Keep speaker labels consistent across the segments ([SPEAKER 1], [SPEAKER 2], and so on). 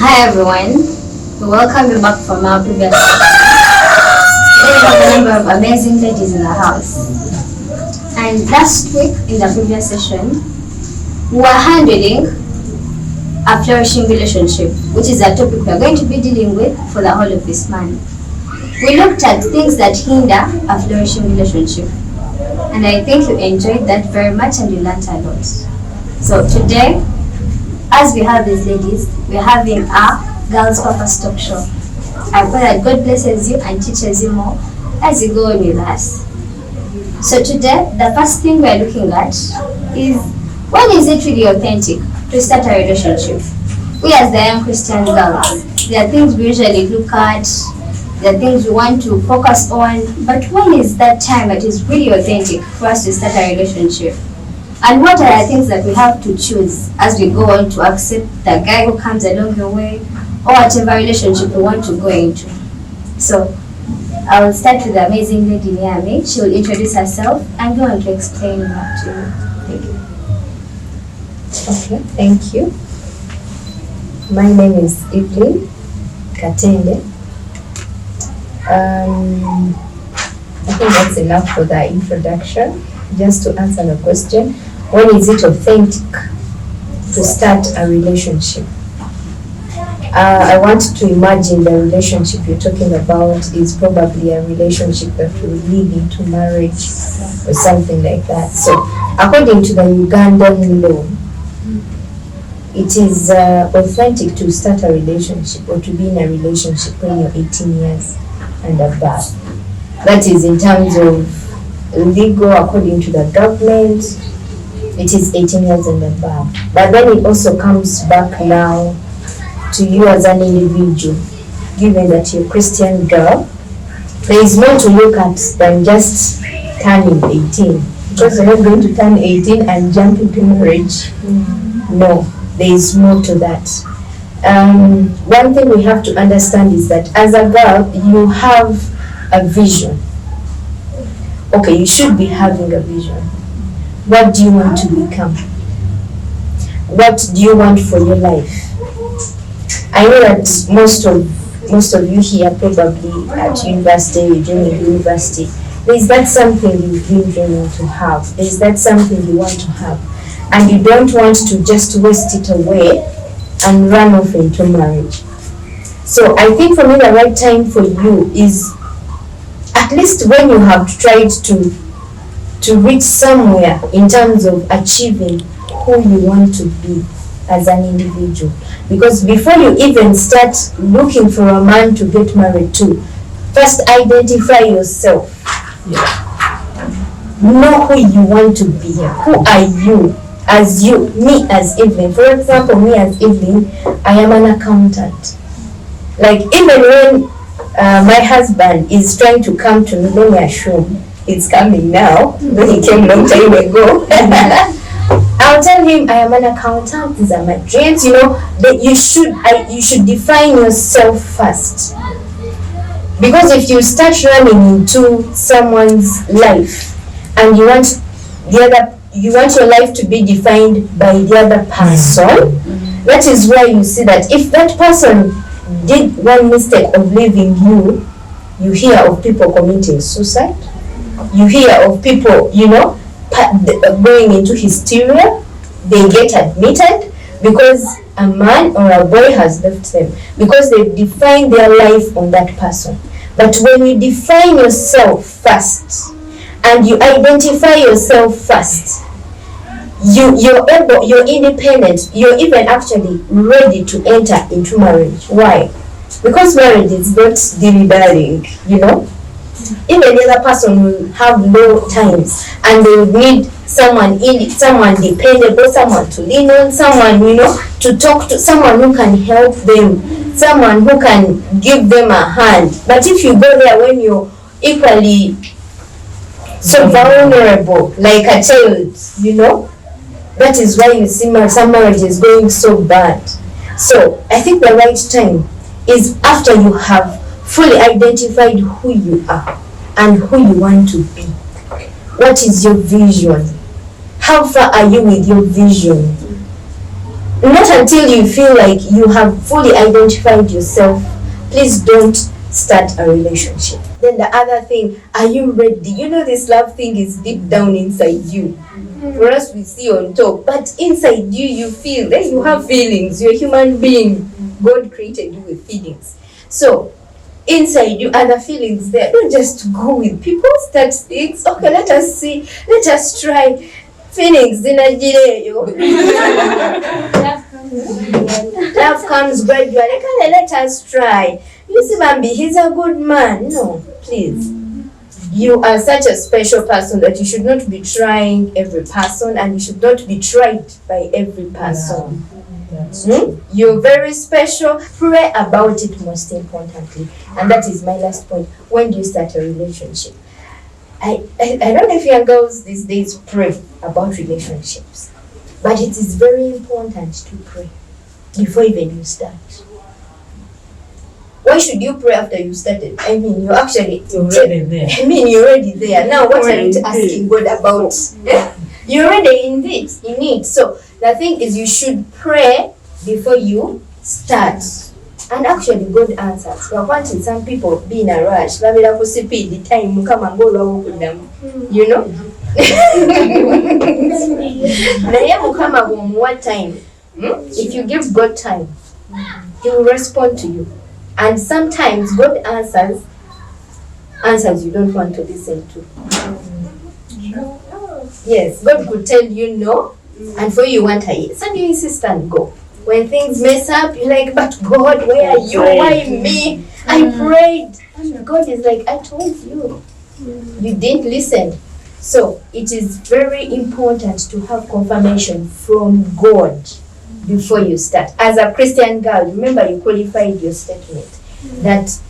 [SPEAKER 1] Hi everyone, we welcome you back from our previous session. Today we have a number of amazing ladies in the house. And last week in the previous session, we were handling a flourishing relationship, which is a topic we are going to be dealing with for the whole of this month. We looked at things that hinder a flourishing relationship. And I think you enjoyed that very much and you learned a lot. So today, as we have these ladies, we're having a Girls Purpose Talk Show. I pray that God blesses you and teaches you more as you go on with us. So today, the first thing we're looking at is, when is it really authentic to start a relationship? We as the young Christian girls, there are things we usually look at, there are things we want to focus on, but when is that time that is really authentic for us to start a relationship? And what are the things that we have to choose as we go on to accept the guy who comes along the way, or whatever relationship we want to go into? So I will start with the amazing lady near me. She will introduce herself and go on to explain that to you. Thank you.
[SPEAKER 2] Okay, thank you. My name is Evelyn Katende. I think that's enough for the introduction. Just to answer the question, when is it authentic to start a relationship? I want to imagine the relationship you're talking about is probably a relationship that will lead into marriage or something like that. So, according to the Ugandan law, it is authentic to start a relationship or to be in a relationship when you're 18 years and above. That is in terms of legal, according to the government, it is 18 years and above. But then it also comes back now to you as an individual, given that you're a Christian girl. There is more to look at than just turning 18, because you're not going to turn 18 and jump into marriage. No, there is more to that. One thing we have to understand is that as a girl, you have a vision. Okay, you should be having a vision. What do you want to become? What do you want for your life? I know that most of you here probably at university, you're dreaming university. There is that something you've been dreaming to have. There is that something you want to have. And you don't want to just waste it away and run off into marriage. So I think for me the right time for you is at least when you have tried to reach somewhere in terms of achieving who you want to be as an individual. Because before you even start looking for a man to get married to, first identify yourself. Know who you want to be. Who are you? As you, me as Evelyn. For example, me as Evelyn, I am an accountant. Like even when my husband is trying to come to me, let me assume he's coming now, though he came long time ago. I'll tell him I am an accountant, these are my dreams, that you should define yourself first. Because if you start running into someone's life and you want your life to be defined by the other person, that is where you see that if that person did one mistake of leaving you, you hear of people committing suicide, you hear of people, going into hysteria, they get admitted because a man or a boy has left them, because they've defined their life on that person. But when you define yourself first, and you identify yourself first, you're independent, you're even actually ready to enter into marriage. Why? Because marriage is not dilly-dallying, Even the other person will have low times and they will need someone dependable, someone to lean on, someone, to talk to, someone who can help them, someone who can give them a hand. But if you go there when you're equally so vulnerable, like a child, that is why you see some marriages going so bad. So I think the right time is after you have fully identified who you are and who you want to be. What is your vision? How far are you with your vision? not until you feel like you have fully identified yourself, please don't start a relationship. Then the other thing, are you ready? You know, this love thing is deep down inside you. For us, we see on top, but inside you, you feel that you have feelings. You're a human being. God created you with feelings. So inside you are the feelings there. Don't just go with people, start things. Okay, let us see. Let us try. Feelings zinajireyo. Love comes gradually. Let us try. You see, Bambi, he's a good man. No, please. You are such a special person that you should not be trying every person, and you should not be tried by every person. You're very special. Pray about it most importantly. And that is my last point. When do you start a relationship? I don't know if young girls these days pray about relationships, but it is very important to pray before even you start. Why should you pray after you started? I mean, you're already there. You're already there. Now, what are you asking God about? You're already in it. So the thing is, you should pray before you start. And actually, God answers. We're wanting some people be in a rush. You know? What time? If you give God time, He will respond to you. And sometimes God answers you don't want to listen to. Yes, God could tell you no, and for you want a yes. And you insist and go. When things mess up, you're like, but God, where are you? Why me? I prayed. And God is like, I told you. You didn't listen. So it is very important to have confirmation from God before you start. As a Christian girl, remember you qualified your statement that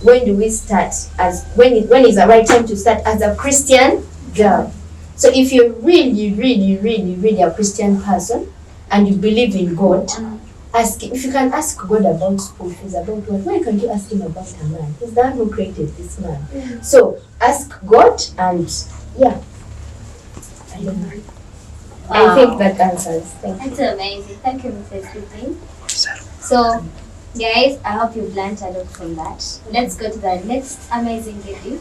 [SPEAKER 2] when do we start? When is the right time to start as a Christian girl? So if you're really a Christian person and you believe in God, ask him. If you can ask God about school fees, about what, why can't you ask him about a man? He's the one who created this man. So ask God, and yeah, I don't know. I think that answers. Thank you.
[SPEAKER 1] That's amazing. Thank you, Mrs. Christine. So, guys, I hope you've learned a lot from that. Let's go to the next amazing lady.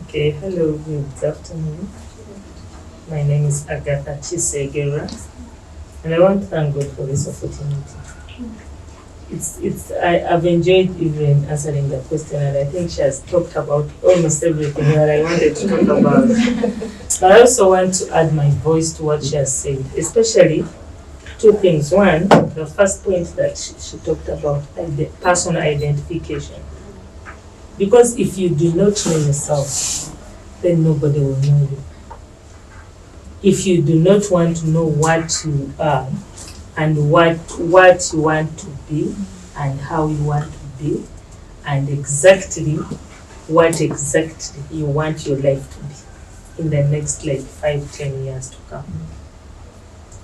[SPEAKER 3] Okay, hello, good afternoon. My name is Agatha Chisegera, and I want to thank God for this opportunity. I've enjoyed even answering the question, and I think she has talked about almost everything that I wanted to talk about. But I also want to add my voice to what she has said, especially two things. One, the first point that she talked about, the personal identification. Because if you do not know yourself, then nobody will know you. If you do not want to know what you are and what you want to be and how you want to be and exactly what exactly you want your life to be in the next 5-10 years to come.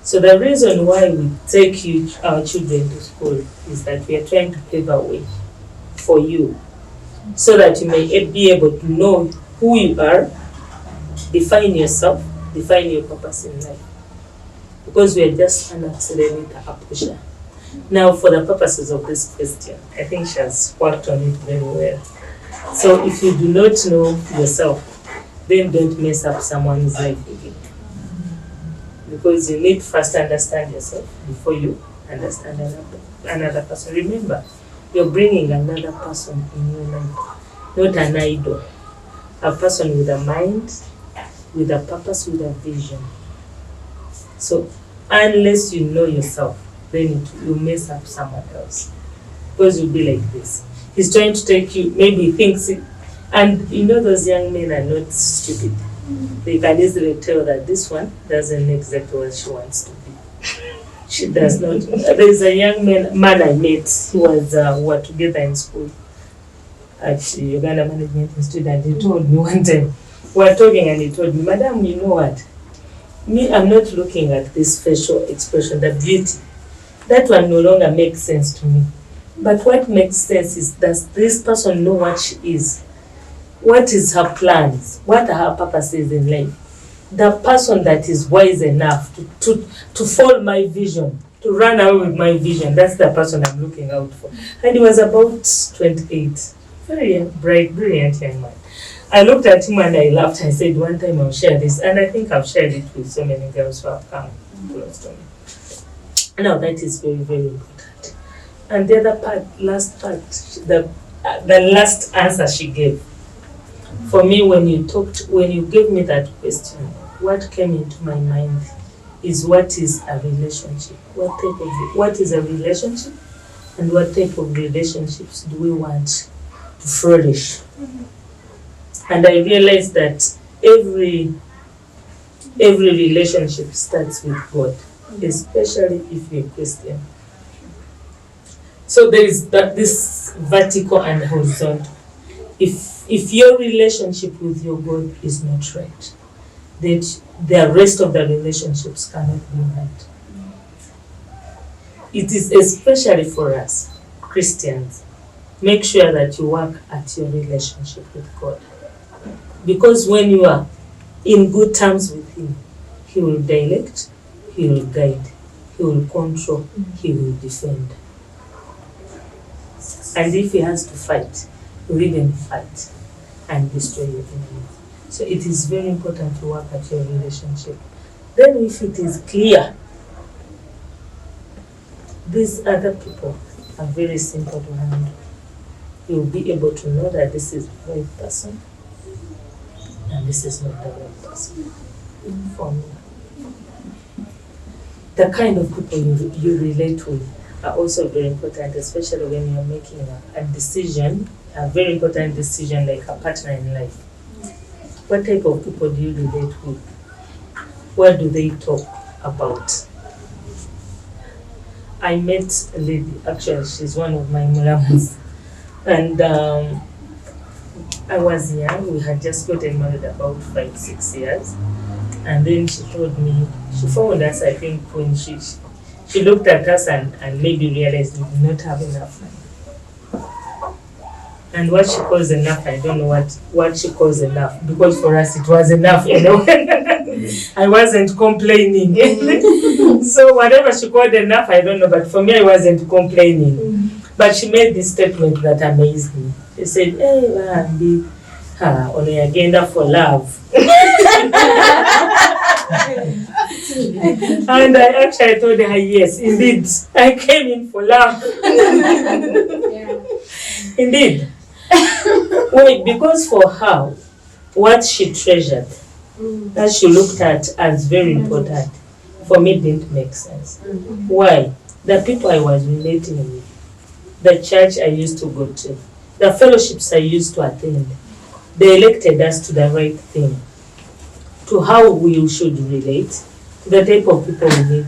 [SPEAKER 3] So the reason why we take our children to school is that we are trying to pave a way for you so that you may be able to know who you are, define yourself, define your purpose in life. Because we are just an accelerator, a pusher. Now, for the purposes of this question, I think she has worked on it very well. So if you do not know yourself, then don't mess up someone's life again. Because you need to first understand yourself before you understand another person. Remember, you're bringing another person in your life, not an idol. A person with a mind, with a purpose, with a vision. So unless you know yourself, then you mess up someone else. Because you'll be like this. He's trying to take you, maybe he thinks it, and you know those young men are not stupid. They can easily tell that this one doesn't know exactly what she wants to be. She does not. There's a young man I met who was we were together in school at Uganda Management Institute, and he told me one time, we were talking and he told me, Madam, you know what? Me, I'm not looking at this facial expression, the beauty. That one no longer makes sense to me. But what makes sense is, does this person know what she is? What is her plans? What are her purposes in life? the person that is wise enough to follow my vision, to run away with my vision. That's the person I'm looking out for. And he was about 28, very bright, brilliant young man. I looked at him and I laughed. I said, one time I'll share this. And I think I've shared it with so many girls who have come close to me. Now that is very, very important. And the other part, the last answer she gave. For me, when you gave me that question, what came into my mind is, what is a relationship? What is a relationship? And what type of relationships do we want to flourish? And I realized that every relationship starts with God, especially if you're a Christian. So there is this vertical and horizontal. If your relationship with your God is not right, that the rest of the relationships cannot be right. It is especially for us Christians. Make sure that you work at your relationship with God. Because when you are in good terms with Him, He will direct, He will guide, He will control, He will defend. And if He has to fight, He will even fight and destroy your enemies. So it is very important to work at your relationship. Then if it is clear, these other people are very simple to handle. You will be able to know that this is the right person and this is not the right person for me. The kind of people you relate with are also very important, especially when you're making a decision, a very important decision like a partner in life. What type of people do you relate with? What do they talk about? I met a lady, actually she's one of my mulamas, and I was young, we had just gotten married about 5-6 years, and then she told me, she found us, I think, when she looked at us and maybe realized we did not have enough money. And what she calls enough, I don't know what she calls enough, because for us it was enough, you know. I wasn't complaining. So whatever she called enough, I don't know, but for me I wasn't complaining. But she made this statement that amazed me. She said, hey, Bambi, only agenda for love. And I actually told her, yes, indeed, I came in for love. Indeed. Wait, because for her, what she treasured, that she looked at as very important, for me didn't make sense. Why? The people I was relating with, the church I used to go to, the fellowships I used to attend, they elected us to the right thing, to how we should relate, to the type of people we need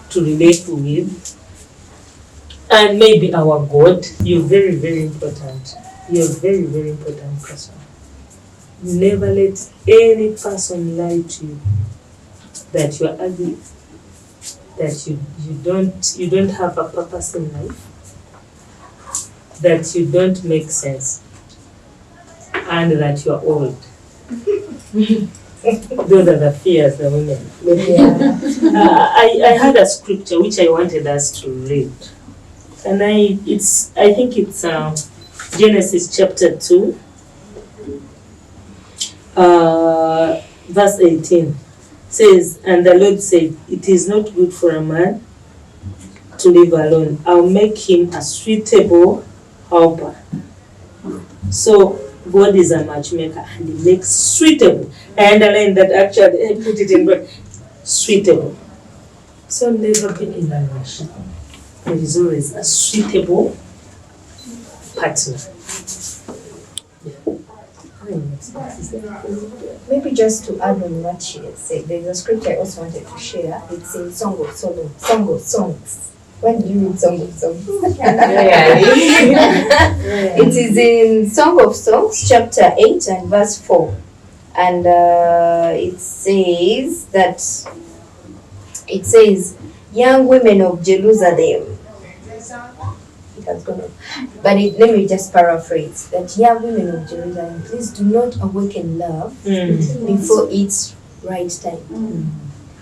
[SPEAKER 3] to relate with, and maybe our God. You're very, very important. You're a very, very important person. Never let any person lie to you that you're ugly, that you don't have a purpose in life, that you don't make sense, and that you're old. Those are the fears the women. I had a scripture which I wanted us to read, and I think it's Genesis chapter 2, verse 18. Says, and the Lord said, it is not good for a man to live alone. I'll make him a suitable helper. So God is a matchmaker and He makes suitable. I underline that, actually, I put it in bracket. Suitable. So never be in a rush. There is always a suitable partner.
[SPEAKER 2] Maybe just to add on what she had said, there's a scripture I also wanted to share. It's in Song of Songs. When do you read Song of Songs? It is in Song of Songs, chapter 8 and verse 4. And it says, young women of Jerusalem. It has gone on. But let me just paraphrase that young women of Jerusalem, please do not awaken love before its right time.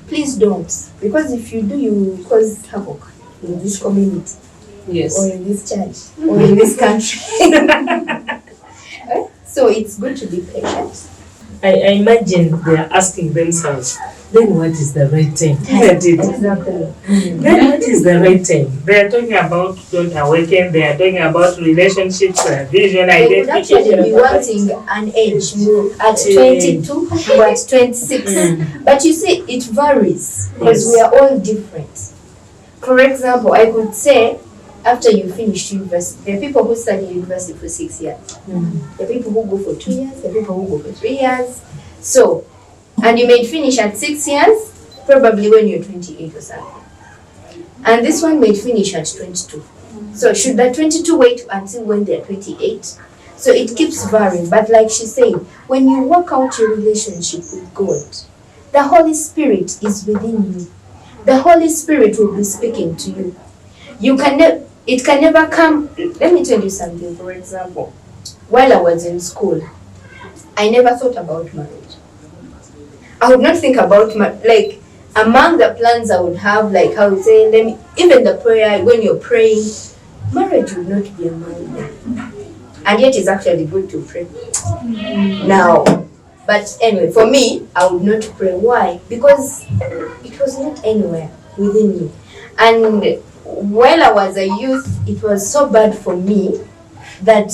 [SPEAKER 2] Please don't, because if you do, you cause havoc in this community,
[SPEAKER 3] Yes.
[SPEAKER 2] or in this church, or in this country. So it's good to be patient.
[SPEAKER 3] I imagine they are asking themselves, then what is the right time? Isn't it?
[SPEAKER 2] Exactly.
[SPEAKER 3] Then what is the right time? They are talking about don't awaken, they are talking about relationships, vision,
[SPEAKER 2] I would actually
[SPEAKER 3] identification.
[SPEAKER 2] be wanting an age at 22 or at 26. But you see, it varies because
[SPEAKER 3] Yes.
[SPEAKER 2] we are all different. For example, I could say after you finish university, there are people who study university for 6 years. There are people who go for 2 years, there are people who go for 3 years. So, and you may finish at 6 years, probably when you're 28 or something. And this one may finish at 22. So should the 22 wait until when they're 28? So it keeps varying. But like she said, when you work out your relationship with God, the Holy Spirit is within you. The Holy Spirit will be speaking to you. It can never come. Let me tell you something. For example, while I was in school, I never thought about marriage. I would not think about like among the plans I would have, like I would say, even the prayer when you're praying, marriage would not be among them. And yet it's actually good to pray now. But anyway, for me, I would not pray. Why? Because it was not anywhere within me. And while I was a youth, it was so bad for me that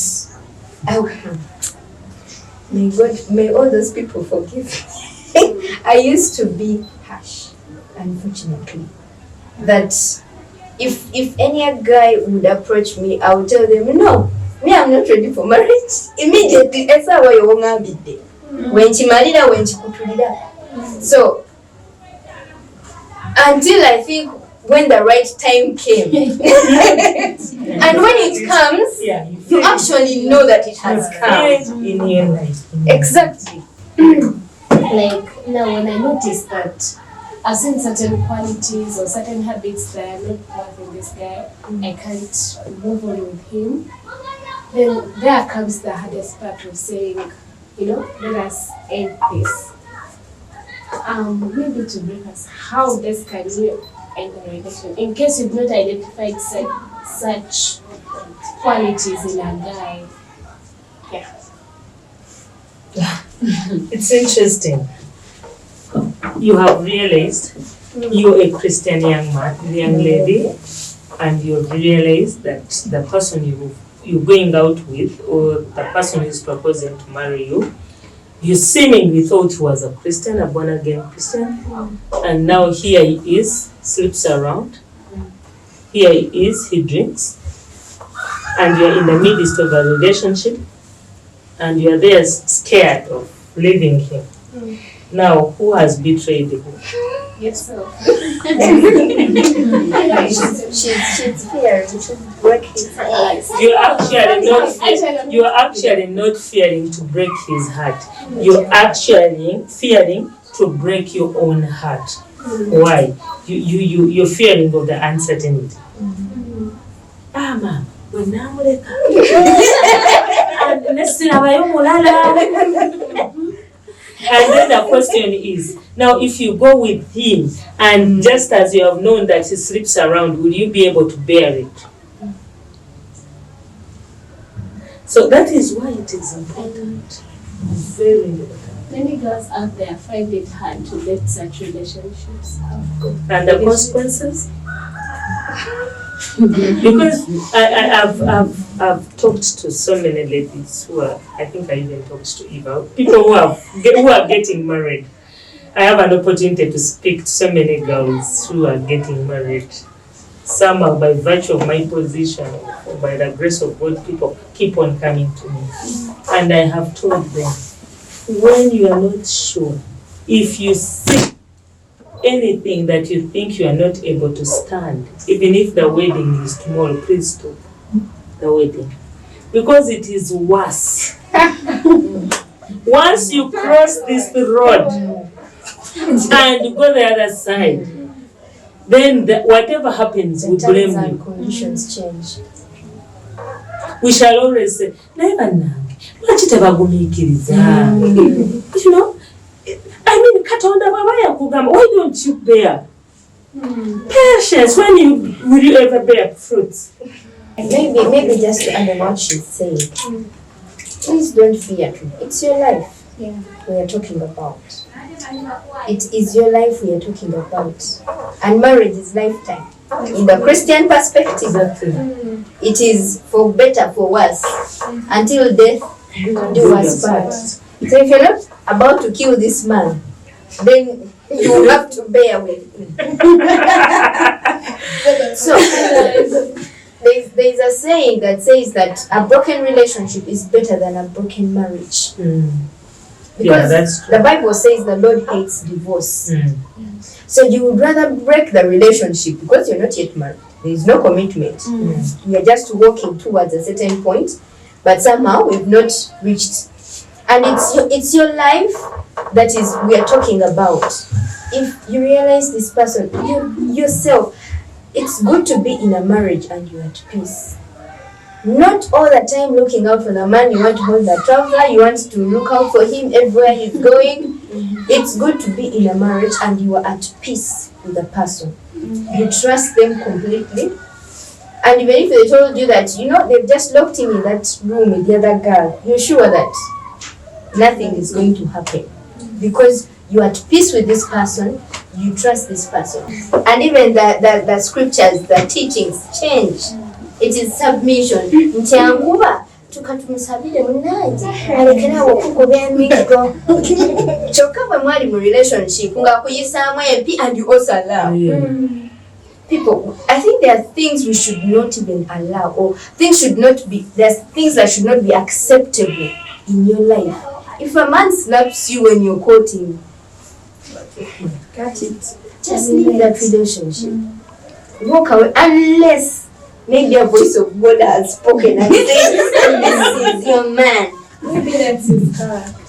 [SPEAKER 2] may all those people forgive me. I used to be harsh, unfortunately. That if any guy would approach me, I would tell them, no, me, I'm not ready for marriage. Immediately, so until I think when the right time came. And when it comes, you actually know that it has come.
[SPEAKER 3] In your life.
[SPEAKER 2] Exactly.
[SPEAKER 1] Like now when I notice that I've seen certain qualities or certain habits that are not loving this guy, I can't move on with him, then there comes the hardest part of saying, let us end this. Maybe to bring us how this can end the relation. In case you've not identified such qualities in a guy.
[SPEAKER 3] It's interesting. You have realized you're a Christian young lady, and you've realized that the person you're going out with, or the person who's proposing to marry you, you seemingly thought he was a Christian, a born-again Christian, and now here he is, sleeps around. Here he is, he drinks, and you're in the midst of a relationship, and you're there scared of leaving him. Now, who has betrayed him?
[SPEAKER 1] Yourself.
[SPEAKER 2] She's fearing to break his heart.
[SPEAKER 3] You're actually not fearing to break his heart. You're actually fearing to break your own heart. Why? You're fearing of the uncertainty. Ma'am, when and then the question is, now if you go with him, and just as you have known that he sleeps around, will you be able to bear it? So that is why it is important. Very important.
[SPEAKER 1] Many girls out there find it hard to let such relationships happen.
[SPEAKER 3] And the consequences? Because I've talked to so many ladies who are, I think I even talked to Eva, people who are getting married. I have an opportunity to speak to so many girls who are getting married. Some are by virtue of my position, or by the grace of God, people keep on coming to me. And I have told them, when you are not sure, if you see anything that you think you are not able to stand, even if the wedding is tomorrow, please stop the wedding. Because it is worse. Once you cross this road and go the other side, then whatever happens, we blame you.
[SPEAKER 2] Conditions change.
[SPEAKER 3] We shall always say, you know, I mean, don't you bear patience? When will you ever bear fruits?
[SPEAKER 2] Maybe just to add on what she's saying. Please don't fear. It's your life we are talking about. It is your life we are talking about. And marriage is lifetime. In the Christian perspective,
[SPEAKER 3] Exactly.
[SPEAKER 2] it is for better, for worse, until death do us part. So if you're not about to kill this man, then you have to bear with him. So there's a saying that says that a broken relationship is better than a broken marriage. Because
[SPEAKER 3] that's true.
[SPEAKER 2] the Bible says the Lord hates divorce. So you would rather break the relationship because you're not yet married. There is no commitment. We are just walking towards a certain point, but somehow we've not reached. And it's your life that is we are talking about. If you realize this person, yourself, it's good to be in a marriage and you're at peace. Not all the time looking out for the man, you want to hold the trouser, you want to look out for him everywhere he's going. It's good to be in a marriage and you are at peace with the person. You trust them completely. And even if they told you that, they've just locked him in that room with the other girl, you're sure that nothing is going to happen. Because you're at peace with this person, you trust this person. And even the scriptures, the teachings change. It is submission. Ntianguba tukatumusabire munangi alekera okugoba emigo. Kyokka bwe mwali mu relationship nga kuyisaamu empi and you also allow. People, I think there are things we should not even allow, or there's things that should not be acceptable in your life. If a man slaps you when you're courting,
[SPEAKER 4] Got it.
[SPEAKER 2] just leave that relationship. Walk away unless maybe a voice of God has spoken and said, this is your man.
[SPEAKER 4] Maybe that's his character.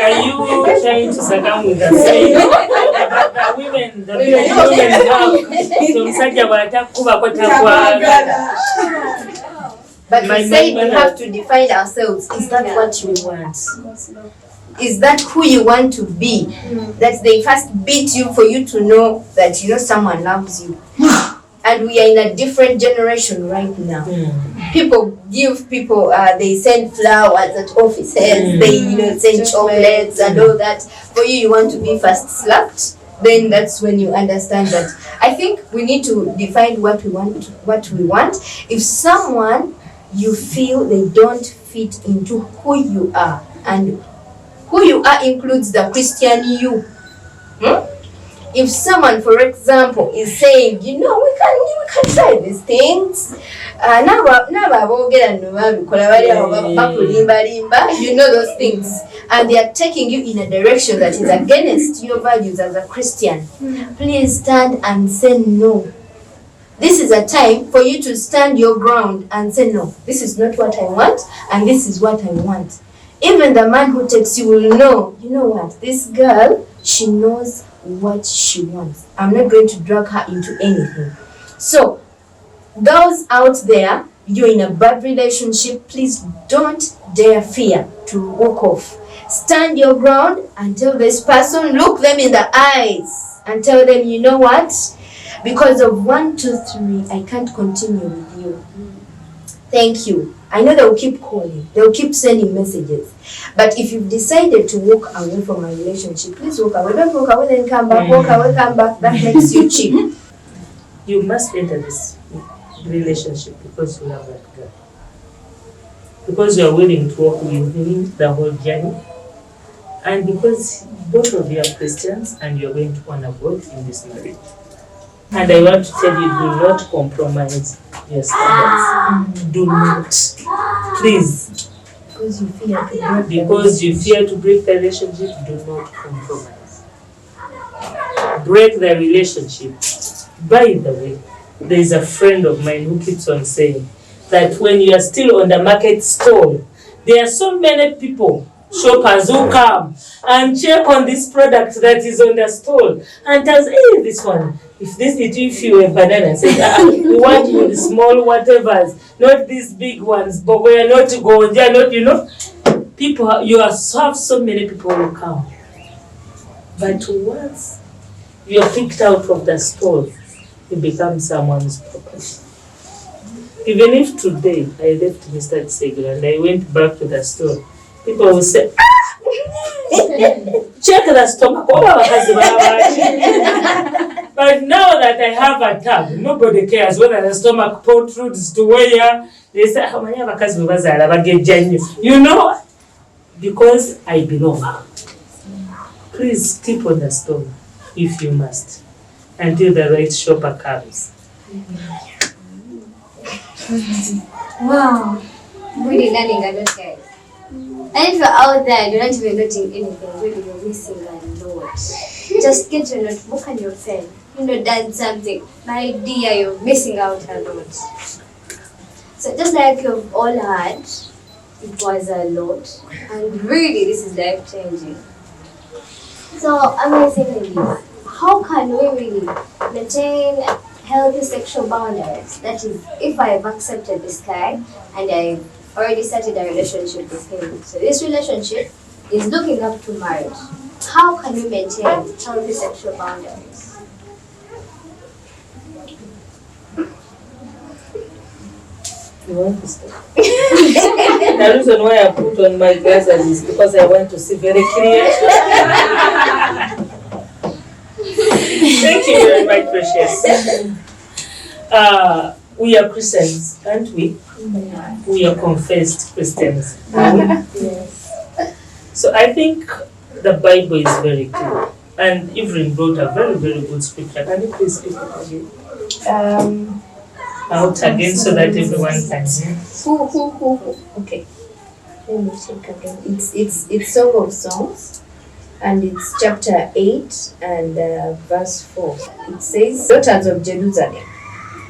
[SPEAKER 3] Are you trying to circumvent the saying about the women have omusajja bw'atakuba kwatakwagala?
[SPEAKER 2] But we say we have to define ourselves. Is that what you want? Is that who you want to be? That they first beat you for you to know that someone loves you. And we are in a different generation right now. People give people, they send flowers at offices, they send chocolates and all that. For you want to be first slapped. Then that's when you understand that. I think we need to define what we want. If someone you feel they don't fit into who you are, and who you are includes the Christian you. If someone, for example, is saying, we can try these things, those things, and they are taking you in a direction that is against your values as a Christian, please stand and say no. This is a time for you to stand your ground and say, no, this is not what I want, and this is what I want. Even the man who takes you will know, what, this girl, she knows what she wants. I'm not going to drag her into anything. So, those out there, you're in a bad relationship, please don't dare fear to walk off. Stand your ground and tell this person, look them in the eyes and tell them, you know what? Because of 1, 2, 3, I can't continue with you. Thank you. I know they will keep calling. They will keep sending messages. But if you've decided to walk away from a relationship, please walk away. Don't walk away then come back. Walk away, come back. That makes you cheap.
[SPEAKER 3] You must enter this relationship because you love that girl. Because you are willing to walk with him the whole journey. And because both of you are Christians and you are going to honor God in this marriage. And I want to tell you, do not compromise your standards. Do not. Please. Because you fear to break the relationship, do not compromise. Break the relationship. By the way, there is a friend of mine who keeps on saying that when you are still on the market stall, there are so many people, shoppers who come and check on this product that is on the stall and tells, hey, this one, if you a banana, say, we want the small whatevers, not these big ones, but we are not going, they are not, you have so many people who come. But once you are picked out of the store, you become someone's property. Even if today I left Mr. Tsegula and I went back to the store, people will say, check the stomach. But now that I have a tag, nobody cares whether the stomach protrudes to where. They say, you know, because I belong. Please keep on the store if you must until the right shopper comes.
[SPEAKER 1] Wow. Really learning a lot, guys. And if you're out there, you're not even noting anything, really you're missing a lot. Just get your notebook and your pen. Done something. My dear, you're missing out a lot. So just like you've all heard, it was a lot. And really, this is life-changing. So, amazingly, how can we really maintain healthy sexual boundaries? That is, if I have accepted this guy and I've already started a relationship with him. So this relationship is looking up to marriage. How can we maintain healthy sexual boundaries?
[SPEAKER 3] You want to start? The reason why I put on my glasses is because I want to see very clear. Thank you very much, Precious. We are Christians, aren't we? We are confessed Christians.
[SPEAKER 2] Yes.
[SPEAKER 3] So I think the Bible is very clear. And Evelyn brought a very, very good scripture. Can you please speak it again? Out again so that everyone can hear.
[SPEAKER 2] Who? Okay. Let me check again. It's Song of Songs, and it's chapter 8 and verse 4. It says, "Daughters of Jerusalem,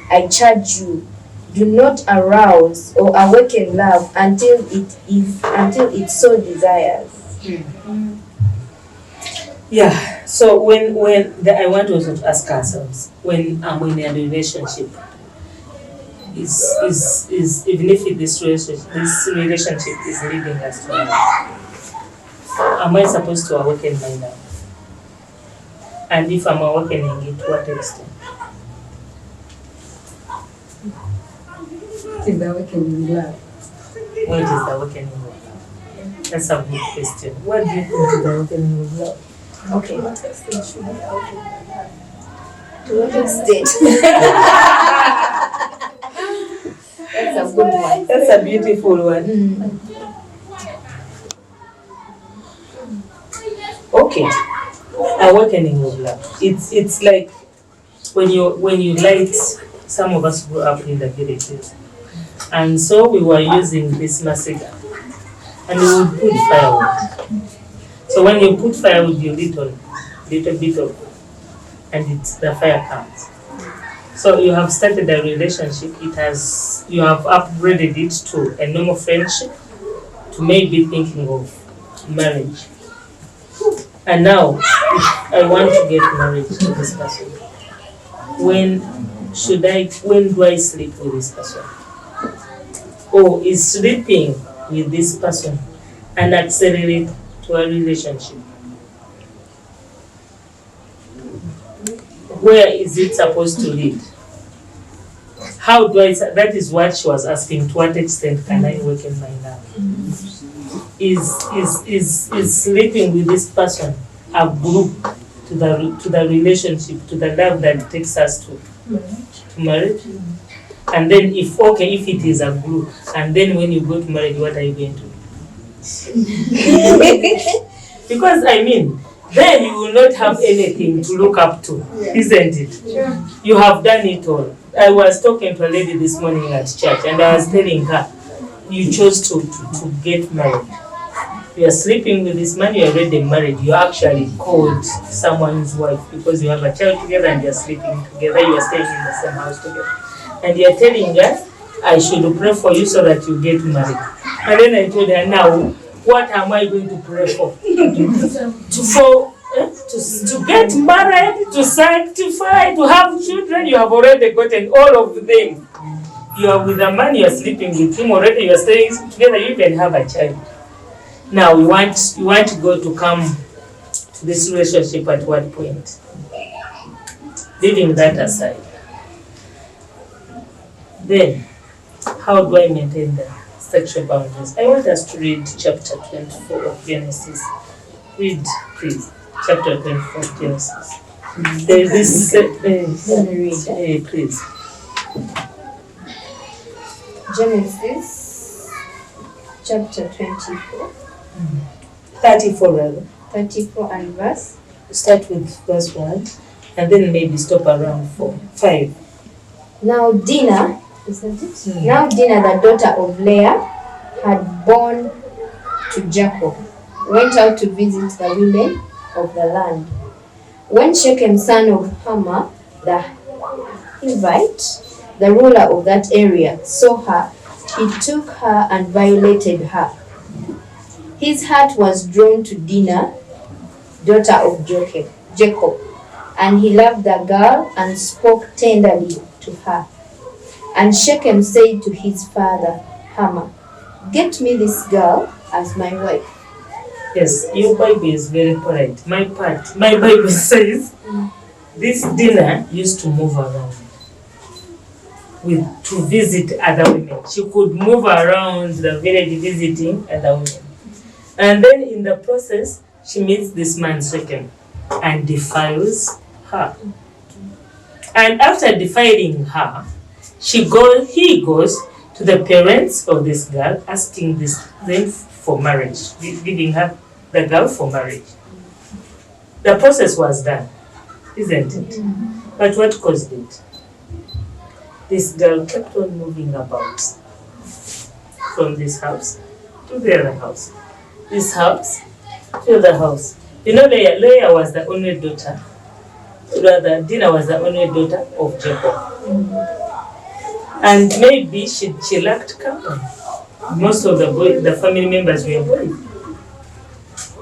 [SPEAKER 2] I charge you, do not arouse or awaken love until it so desires."
[SPEAKER 3] Yeah. So I want also to ask ourselves, when I'm in a relationship, is even if this relationship is leading us to marriage, am I supposed to awaken my love? And if I'm awakening it, what extent?
[SPEAKER 4] Is the awakening love?
[SPEAKER 3] What is the awakening of love? That's a good question. What do you think is the awakening of love?
[SPEAKER 2] Okay.
[SPEAKER 4] What extent should we awaken my love?
[SPEAKER 2] To what extent? That's a good one.
[SPEAKER 3] That's a beautiful one. Okay. Awakening of love. It's like when you light. Some of us grew up in the villages, and so we were using this massacre, and we would put firewood. So when you put firewood, you little bit of, and the fire comes. So you have started a relationship. You have upgraded it to a normal friendship, to maybe thinking of marriage. And now, if I want to get married to this person, when do I sleep with this person? Or is sleeping with this person an accelerate to a relationship? Where is it supposed to lead? How do that is what she was asking, to what extent can I awaken my love? Is sleeping with this person a glue to the relationship, to the love that takes us to marriage? And then if it is a glue, and then when you go to marriage, what are you going to do? Because then you will not have anything to look up to, isn't it?
[SPEAKER 4] Sure.
[SPEAKER 3] You have done it all. I was talking to a lady this morning at church, and I was telling her, you chose to get married. You are sleeping with this man, you are already married. You actually called someone's wife because you have a child together and you are sleeping together, you are staying in the same house together. And you are telling her, I should pray for you so that you get married. And then I told her, now, what am I going to pray for? To get married, to sanctify, to have children. You have already gotten all of them. You are with a man, you are sleeping with him already, you are staying together, you even have a child. Now you want God to come to this relationship at what point? Leaving that aside. Then, how do I maintain the sexual boundaries? I want us to read chapter 24 of Genesis. Read, please. Chapter 24 of Genesis. There is this, please.
[SPEAKER 2] Genesis chapter 24.
[SPEAKER 3] 34 rather.
[SPEAKER 2] 34 and verse.
[SPEAKER 3] Start with verse 1 and then maybe stop around 5.
[SPEAKER 2] Now Dinah, isn't it?
[SPEAKER 3] Mm.
[SPEAKER 2] Now Dinah, the daughter of Leah, had born to Jacob, went out to visit the women of the land. When Shechem, son of Hamor, the Hivite, the ruler of that area, saw her, he took her and violated her. His heart was drawn to Dinah, daughter of Jacob, and he loved the girl and spoke tenderly to her. And Shechem said to his father Hamor, "Get me this girl as my wife."
[SPEAKER 3] Yes, your Bible is very polite. My Bible says this Dinah used to move around to visit other women. She could move around the village visiting other women. And then in the process, she meets this man Shechem and defiles her. And after defiling her, he goes to the parents of this girl, asking them for marriage, giving her the girl for marriage. The process was done, isn't it? But what caused it? This girl kept on moving about from this house to the other house, this house to the house. You know, Leah was the only daughter, rather, Dinah was the only daughter of Jacob. And maybe she lacked company. Most of the family members were boys.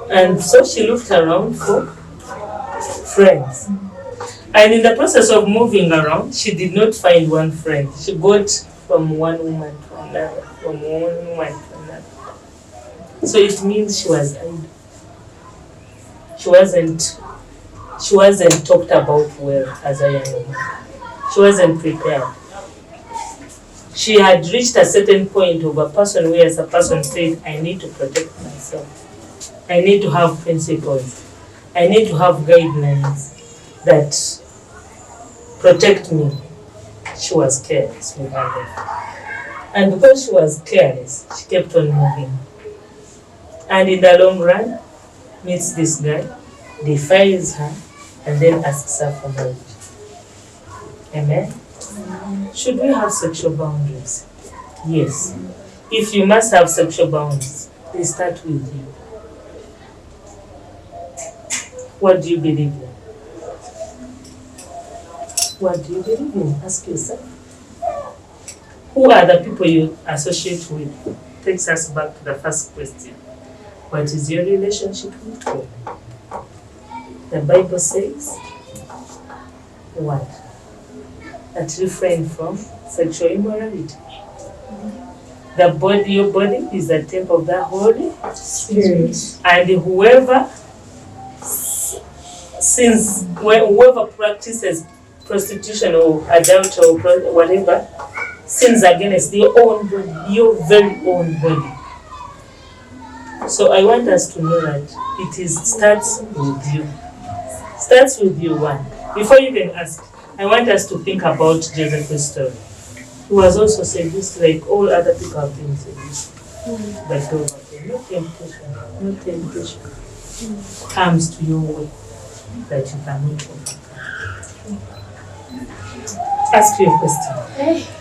[SPEAKER 3] And so she looked around for friends. And in the process of moving around, she did not find one friend. She got from one woman to another, from one woman to another. So it means she was idle. She wasn't talked about well as a young woman. She wasn't prepared. She had reached a certain point of a person where as a person said, I need to protect myself. I need to have principles. I need to have guidelines that protect me. She was careless with her life. And because she was careless, she kept on moving. And in the long run, meets this guy, defiles her, and then asks her for marriage. Amen? Should we have sexual boundaries? Yes. If you must have sexual boundaries, they start with you. What do you believe in? What do you believe in? Ask yourself. Who are the people you associate with? Takes us back to the first question. What is your relationship with God? The Bible says, what? That refrain from sexual immorality. Your body is the temple of the Holy Spirit. And whoever practices prostitution or adultery or whatever, sins against their own body, your very own body. So I want us to know that starts with you. Starts with you, one. Before you even ask, I want us to think about Joseph's story. He was also seduced like all other people have been seduced. But no temptation comes to your way that you cannot overcome. Ask your question.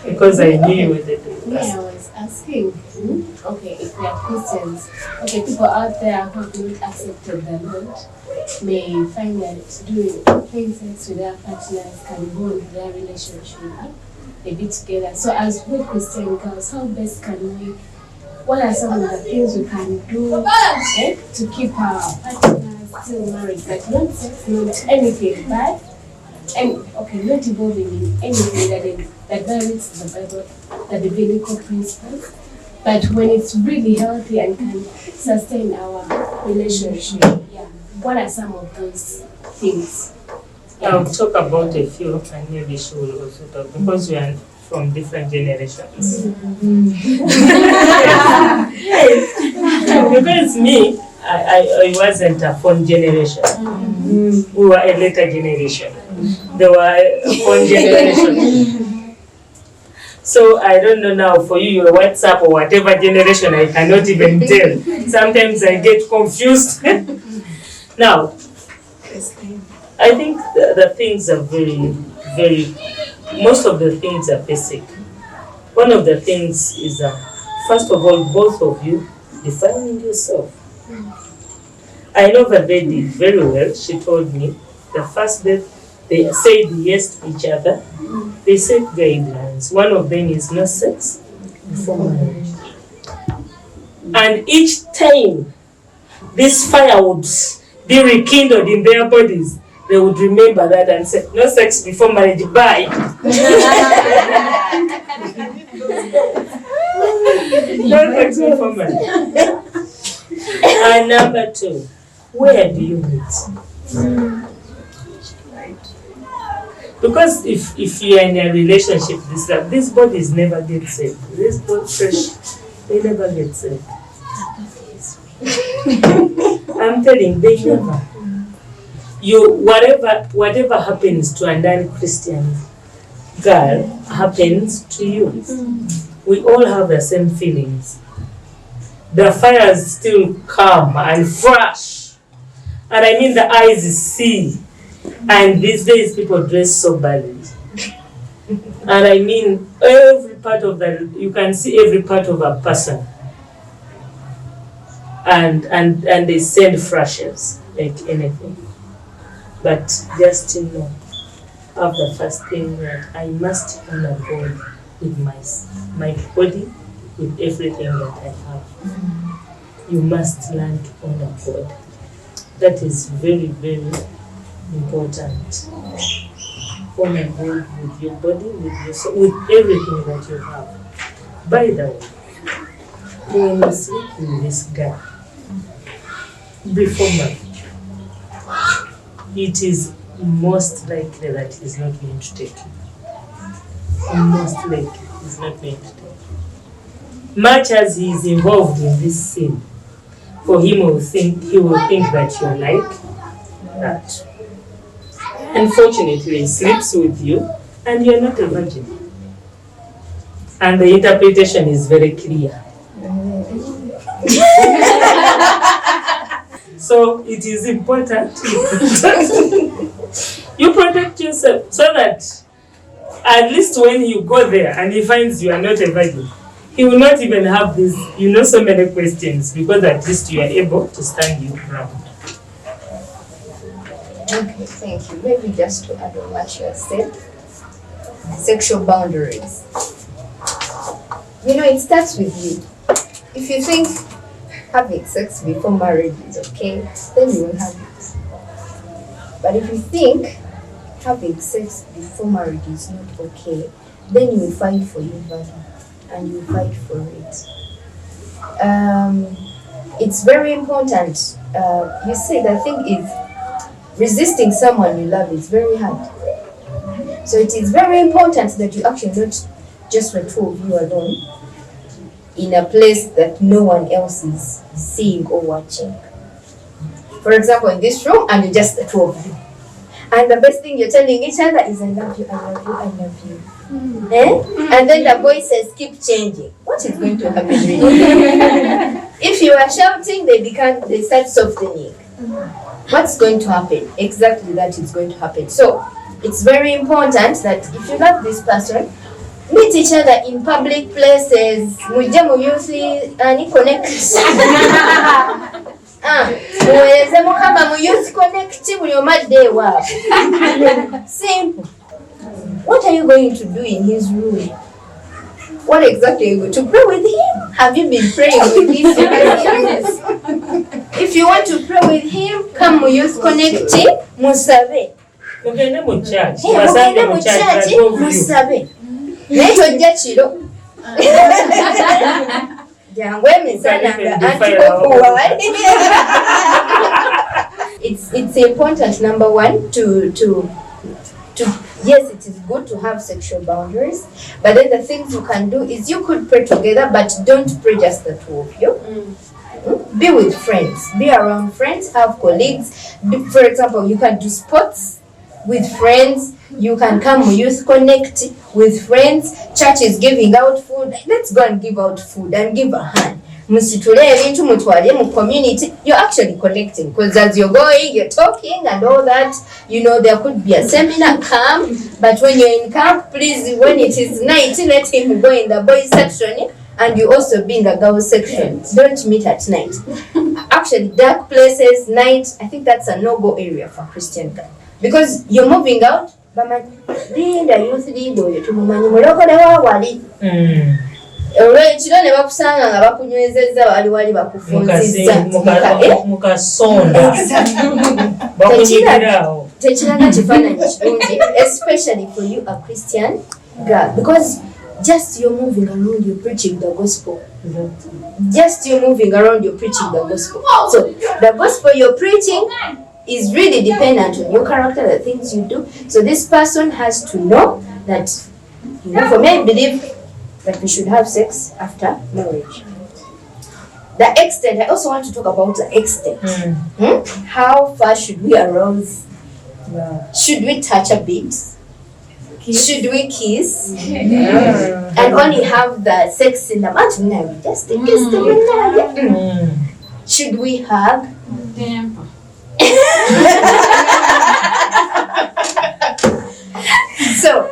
[SPEAKER 3] Because I knew you were the
[SPEAKER 4] I was asking, okay, if we are Christians, okay, people out there who have not accepted the Lord may find that doing having sex with their partners can bond their relationship a bit together. So as we Christian girls, how best can we, what are some of the things we can do to keep our partners still married? Like not sex, not anything bad, and okay, not involving in anything that violates the Bible, the biblical principles, But when it's really healthy and can sustain our relationship, yeah, what are some of those things?
[SPEAKER 3] I'll talk about a few, and maybe she will also talk, because we are from different generations. Because me, I wasn't a phone generation. We were a later generation. They were a phone generation. So I don't know now for you, your WhatsApp or whatever generation, I cannot even tell. Sometimes I get confused. Now, I think the things are most of the things are basic. One of the things is first of all, both of you defining yourself. I know the lady very well. She told me the first day they said yes to each other, they set guidelines. One of them is no sex before marriage. And each time this fire would be rekindled in their bodies, they would remember that and say, no sex before marriage, bye. No sex before marriage. And number two, where do you meet? Because if you are in a relationship, these bodies never get saved. These bodies fresh, they never get saved. I'm telling, they never. Whatever happens to a non-Christian girl happens to you. We all have the same feelings. The fires still come and flash. And I mean the eyes see. And these days people dress so badly. And I mean every part of you can see every part of a person. And they send flashes like anything. But just to know, have the first thing that I must honor God with my body, with everything that I have. You must learn to honor God. That is very, very important. Honor God with your body, with your soul, with everything that you have. By the way, when you sleep with this guy before marriage, it is most likely that he's not going to take you. Most likely he's not going to take you. Much as he is involved in this sin, for him he will think that you're like that. Unfortunately, he sleeps with you and you're not a virgin. And the interpretation is very clear. So it is important you protect yourself so that at least when you go there and he finds you are not a virgin, he will not even have this, so many questions, because at least you are able to stand your ground.
[SPEAKER 2] Okay, thank you. Maybe just to add on what you have said, sexual boundaries. It starts with you. If you think having sex before marriage is okay, then you will have it. But if you think having sex before marriage is not okay, then you will fight for your value and you will fight for it. It's very important. You see, the thing is, resisting someone you love is very hard. So it is very important that you actually not just the two of you alone in a place that no one else is seeing or watching. For example, in this room, and you're just the two of you. And the best thing you're telling each other is, I love you, I love you, I love you. And then the voices keep changing. What is going to happen really? If you are shouting, they start softening. What's going to happen? Exactly that is going to happen. So it's very important that if you love this person, meet each other in public places. Mujje mu youth ani connect. Muweze mukama mu youth connect buli omadde ewaabwe. Simple. What are you going to do in his room? What exactly are you going to pray with him? Have you been praying with him? Yes. If you want to pray with him, come mu youth connect musabe.
[SPEAKER 3] Mugende mu church.
[SPEAKER 2] Mugende mu church musabe. Naye tojja kiro. It's important, number one, to yes, it is good to have sexual boundaries, but then the things you can do is you could pray together, but don't pray just the two of you. Be with friends, be around friends, have colleagues. For example, you can do sports with friends, you can come youth connect with friends, church is giving out food, let's go and give out food and give a hand. Musitule ebintu mutwale mu community, you're actually connecting, because as you're going, you're talking and all that, you know, there could be a seminar camp, but when you're in camp, please, when it is night, let him go in the boys section and you also be in the girls section. Don't meet at night. Actually, dark places, night, I think that's a no-go area for Christian girl, because you're moving out, linda youth leader oyo tumumanyi mulokole wa wali. Olwekiro ne bakusanga nga bakunywezezza wali wali bakufunzizza
[SPEAKER 3] mukasonda bakunyigirawo.
[SPEAKER 2] Tekiraga kifaananyi kirungi, especially for you a Christian girl, because just you're moving around, you're preaching the gospel. Just you're moving around, you're preaching the gospel. So the gospel you're preaching is really dependent on your character, the things you do. So this person has to know that, you know, for me, I believe that we should have sex after marriage. The extent, I also want to talk about the extent. How far should we arouse? Should we touch a bit? Should we kiss? And only have the sex in the match? No, just a kiss. Should we hug? So,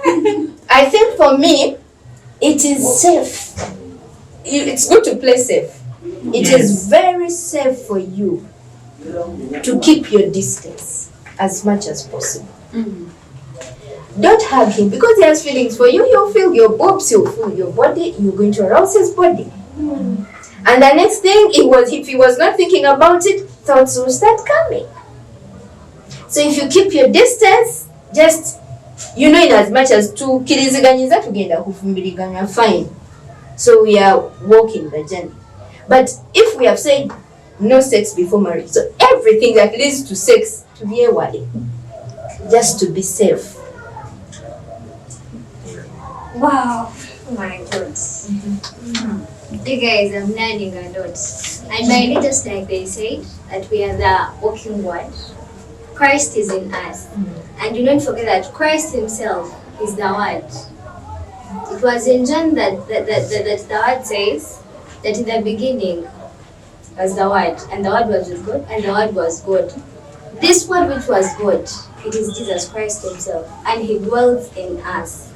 [SPEAKER 2] I think for me, it is safe. It's good to play safe. It is very safe for you to keep your distance as much as possible. Don't hug him, because he has feelings for you. He'll feel your boobs, he'll feel your body, you're going to arouse his body. And the next thing, if he was not thinking about it, thoughts will start coming. So if you keep your distance, just, you know, in as much as tukiriziganyiza tugenda kufumbiriganya, fine. So we are walking the journey. But if we have said no sex before marriage, so everything that leads to sex, to be a wali, just to be safe.
[SPEAKER 1] Wow, oh my God. You guys, I'm learning a lot. And mainly, just like they said, that we are the walking word. Christ is in us. And do not forget that Christ himself is the word. It was in John that the word says that in the beginning was the word, and the word was with God, and the word was God. This word which was God, it is Jesus Christ himself, and he dwells in us.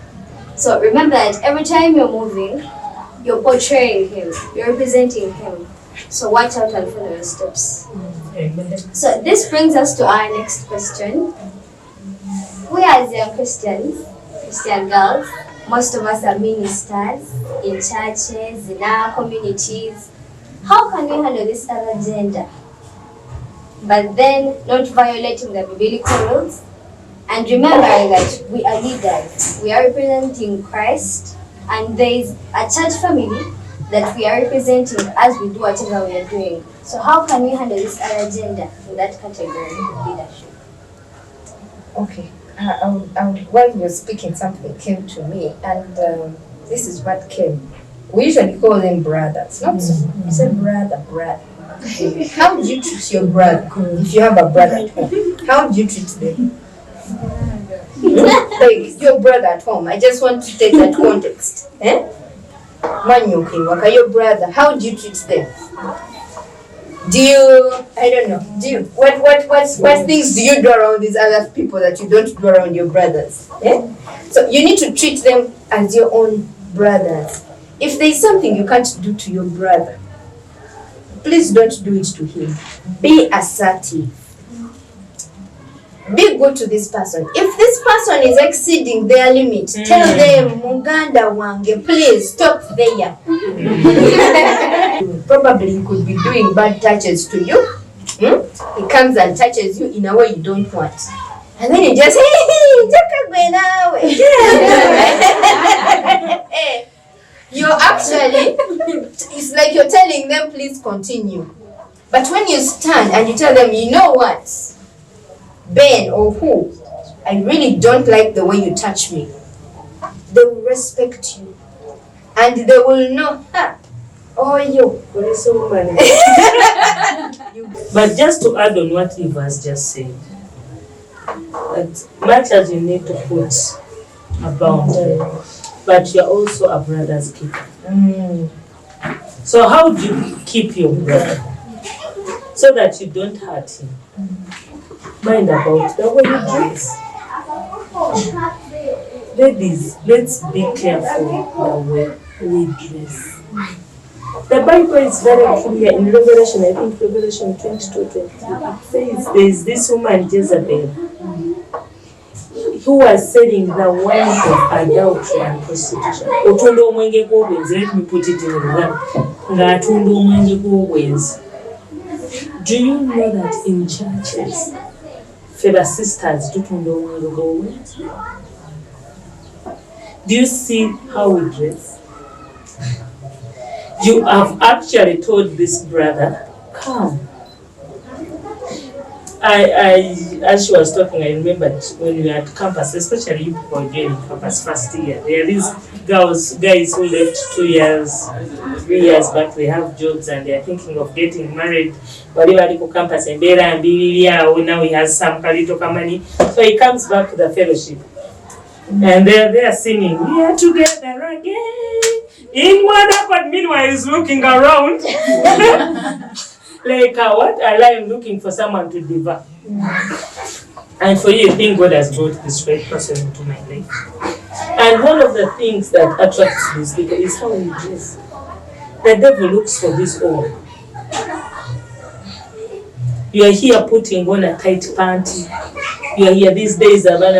[SPEAKER 1] So remember that every time you're moving, you're portraying him, you're representing him. So watch out and follow your steps. So this brings us to our next question. We as young Christians, Christian girls, most of us are ministers in churches, in our communities. How can we handle this other gender, but then not violating the biblical rules? And remembering that we are leaders, we are representing Christ, and there is a church family that we are representing as we do whatever we are doing. So how can we handle this other gender in that category of leadership?
[SPEAKER 2] Okay, while you were speaking, something came to me, and this is what came. We usually call them brothers, not so. You say brother. How do you treat your brother? If you have a brother at home, how do you treat them? Like your brother at home. I just want to take that context. Your brother, how do you treat them? Do you, I don't know, do you, what things do you do around these other people that you don't do around your brothers? So you need to treat them as your own brothers. If there's something you can't do to your brother, please don't do it to him. Be assertive. Be good to this person. If this person is exceeding their limit, tell them, Muganda wange, please stop there. Probably he could be doing bad touches to you. He comes and touches you in a way you don't want. And then you just, You're actually, it's like you're telling them, please continue. But when you stand and you tell them, you know what, Ben or who, I really don't like the way you touch me, they will respect you. And they will know, oh, you.
[SPEAKER 3] But just to add on what Eve has just said, that much as you need to put a boundary, but you're also a brother's keeper. So how do you keep your brother so that you don't hurt him? Mind about the way you dress. Ladies, let's be careful the way we dress. The Bible is very clear in Revelation, I think Revelation 22:23. It says there is this woman Jezebel who was selling the wine of adultery and prostitution. Otunda omwenge gw'obwenzi, let me put it in Luganda. Ng'atunda omwenge gw'obwenzi. Do you know that in churches, fellow sisters tutunda omwenge gw'obwenzi? Do you see how we dress? You have actually told this brother, come. As she was talking, I remembered when we were at campus, especially you people joining campus first year, there are these guys who left 2 years, 3 years back, they have jobs and they are thinking of getting married. Whatever campus and now he has some little money. So he comes back to the fellowship. And they're there singing, we are together again. In one accord, meanwhile, he's looking around. Like, what? I am looking for someone to devour. And for you think God has brought this right person into my life. And one of the things that attracts these people is how we dress. The devil looks for this all. You are here putting on a tight panty. You are here these days, someone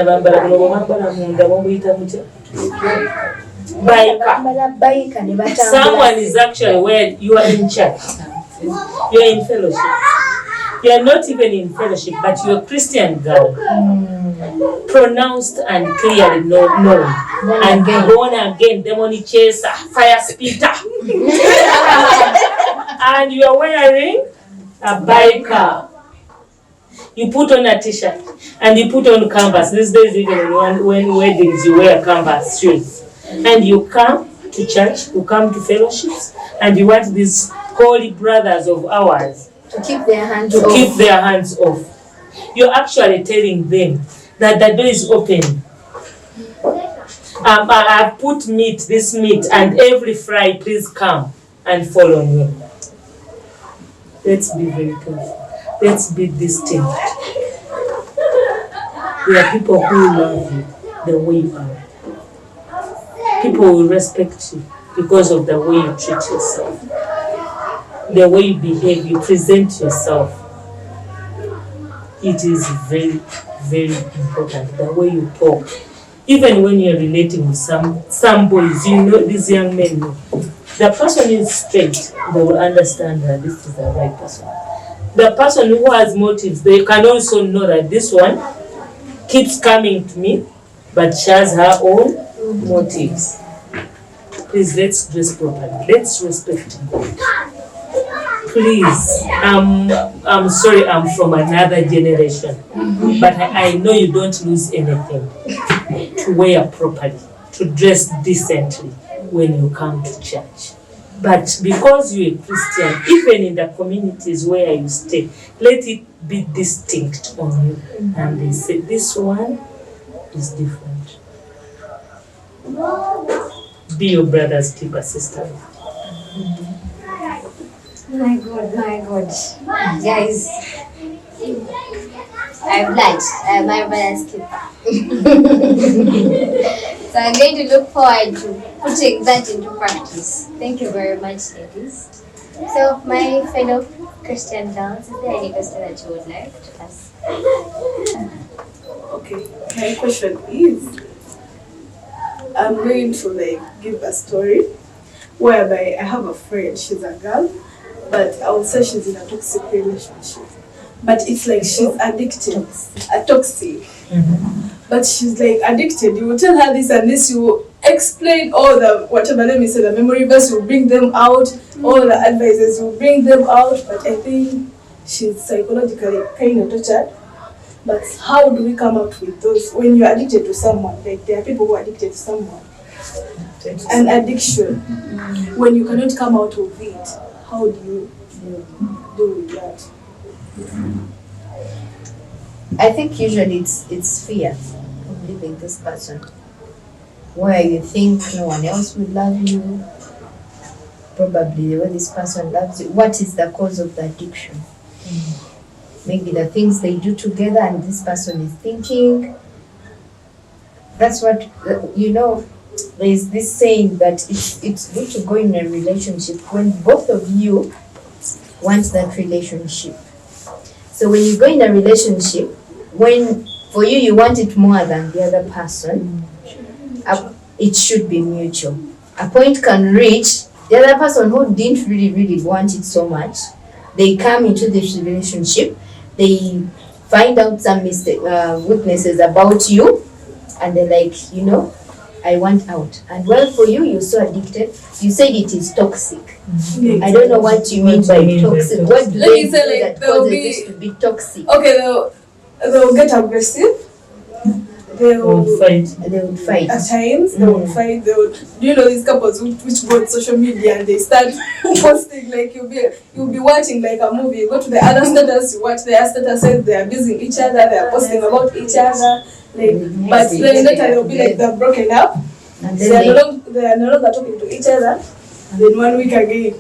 [SPEAKER 3] is actually where you are in church. You are in fellowship. You are not even in fellowship, but you are a Christian girl. Pronounced and clearly known. And born again, demonic chaser, fire speeder. And you are wearing a biker. You put on a t-shirt and you put on canvas. These days, even when weddings, you wear canvas shoes. And you come to church, you come to fellowships, and you want these holy brothers of ours
[SPEAKER 2] to keep their hands
[SPEAKER 3] off. You're actually telling them that the door is open. I've put this meat, and every Friday, please come and follow me. Let's be very careful. Let's be distinct. There are people who love you the way you are. People will respect you because of the way you treat yourself, the way you behave, you present yourself. It is very, very important, the way you talk. Even when you're relating with some boys, you know, these young men know. The person is straight, they will understand that this is the right person. The person who has motives, they can also know that this one keeps coming to me, but she has her own motives. Please, let's dress properly. Let's respect God. Please, I'm sorry, I'm from another generation, but I know you don't lose anything to wear properly, to dress decently when you come to church. But because you're a Christian, even in the communities where you stay, let it be distinct on you. And they say, this one is different. Be your brother's keeper, sister.
[SPEAKER 1] My God. Guys, I've learned. I'm my brother's keeper. So I'm going to look forward to putting that into practice. Thank you very much, ladies. So, my fellow Christian girls, is there any question that you would like to ask?
[SPEAKER 5] Okay, my question is, I'm going to give a story whereby I have a friend, she's a girl, but I would say she's in a toxic relationship. But it's like she's addicted, a toxic. But she's addicted. You will tell her this and this, explain all the whatever, let me say, the memory verse will bring them out, all the advices will bring them out, but I think she's psychologically kind of tortured. But how do we come out with those when you're addicted to someone? Like there are people who are addicted to someone. An addiction. When you cannot come out of it, how do you do with that?
[SPEAKER 2] I think usually it's fear of leaving this person, where you think no one else will love you, probably the way this person loves you. What is the cause of the addiction? Maybe the things they do together and this person is thinking. That's what, there's this saying that it's good to go in a relationship when both of you want that relationship. So when you go in a relationship, when for you want it more than the other person, it should be mutual. A point can reach, the other person who didn't really want it so much, they come into this relationship, they find out some weaknesses about you, and they're like, I want out. And well, for you, you're so addicted. You said it is toxic. I don't know what you mean by toxic. What do they do that causes it to be toxic?
[SPEAKER 5] Okay, they'll get aggressive. They would
[SPEAKER 2] fight.
[SPEAKER 5] At times, they would fight. They would, these couples which go on social media and they start posting, like you'll be watching like a movie. You go to the other status, you watch their statuses. They are abusing each other. They are posting about each other. But then later they'll be like they're broken up. And they are no longer talking to each other. Then 1 week again.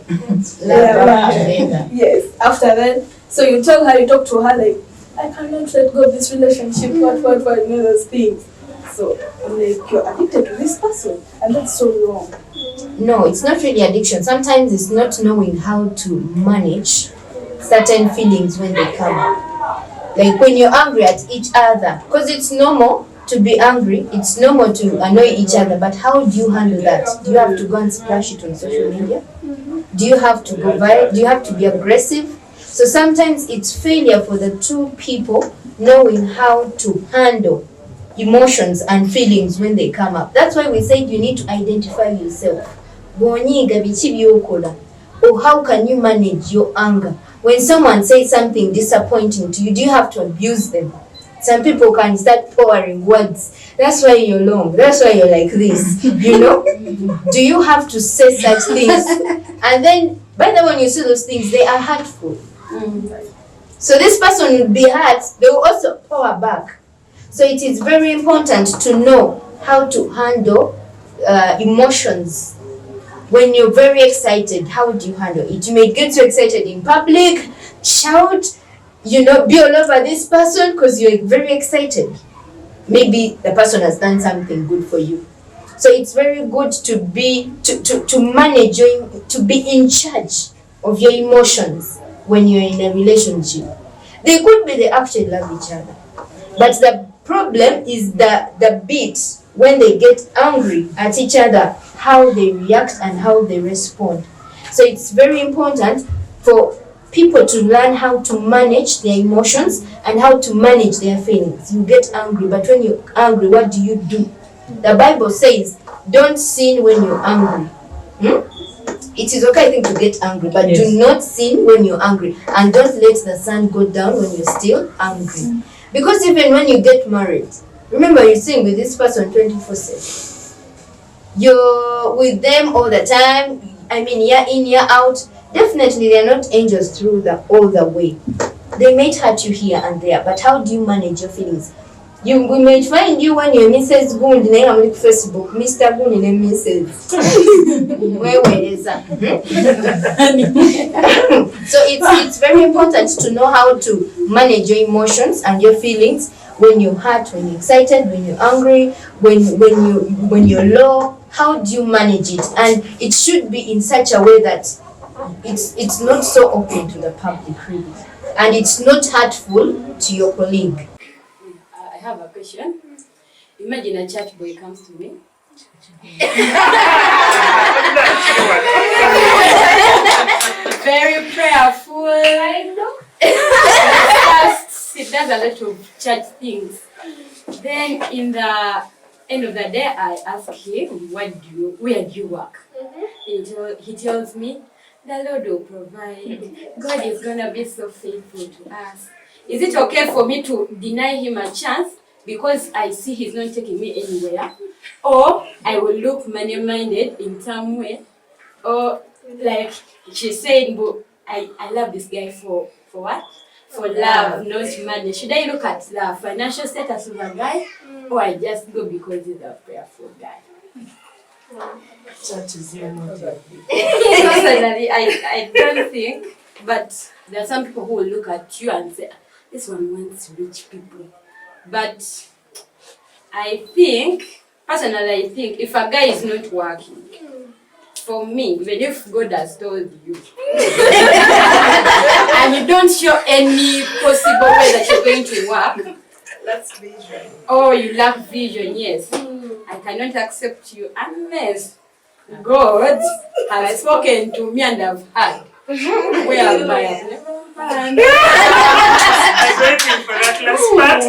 [SPEAKER 5] Yes. After that, so you tell her, you talk to her like, I cannot let go of this relationship, what, those things. So, I'm like, you're addicted to this person, and that's so wrong.
[SPEAKER 2] No, it's not really addiction. Sometimes it's not knowing how to manage certain feelings when they come. Like when you're angry at each other, because it's normal to be angry, it's normal to annoy each other, but how do you handle that? Do you have to go and splash it on social media? Do you have to go viral? Do you have to be aggressive? So sometimes it's failure for the two people knowing how to handle emotions and feelings when they come up. That's why we said you need to identify yourself. Or how can you manage your anger? When someone says something disappointing to you, do you have to abuse them? Some people can start pouring words. That's why you're long. That's why you're like this. Do you have to say such things? And then, by the way, when you say those things, they are hurtful. So this person will be hurt, they will also power back. So it is very important to know how to handle emotions. When you're very excited, how do you handle it? You may get so excited in public, shout, be all over this person because you're very excited. Maybe the person has done something good for you. So it's very good to be to manage to be in charge of your emotions. When you're in a relationship, they could be they actually love each other, but the problem is the bit when they get angry at each other, how they react and how they respond. So it's very important for people to learn how to manage their emotions and how to manage their feelings. You get angry, but when you're angry, what do? The Bible says, don't sin when you're angry. It is okay, I think, to get angry, but yes, do not sin when you're angry. And don't let the sun go down when you're still angry. Because even when you get married, remember you're staying with this person 24/7. You're with them all the time. I mean, year in, year out. Definitely, they're not angels all the way. They might hurt you here and there, but how do you manage your feelings? We may find you when you're Mrs. Gundi, na I'm on Facebook, Mr. Gundi and Mrs. Where is that? So it's very important to know how to manage your emotions and your feelings when you're hurt, when you're excited, when you're angry, when you're low. How do you manage it? And it should be in such a way that it's not so open to the public, really, and it's not hurtful to your colleague.
[SPEAKER 6] I have a question. Imagine a church boy comes to me. Very prayerful. I know. He does a lot of church things. Then in the End of the day, I ask him, where do you work? He tells me, the Lord will provide. God is gonna be so faithful to us. Is it okay for me to deny him a chance because I see he's not taking me anywhere? Or I will look money-minded in some way? Or like she said, but I love this guy for what? For love, not money. Should I look at the financial status of a guy, or I just go because he's a prayerful guy?
[SPEAKER 3] That is your motive.
[SPEAKER 6] Personally, I don't think, but there are some people who will look at you and say, this one wants rich people. But personally, I think if a guy is not working, for me, even if God has told you, and you don't show any possible way that you're going to work,
[SPEAKER 5] That's vision.
[SPEAKER 6] or you lack vision, yes, I cannot accept you unless God has spoken to me and I've heard. Whereby I've never heard.
[SPEAKER 3] I'm waiting for that last part.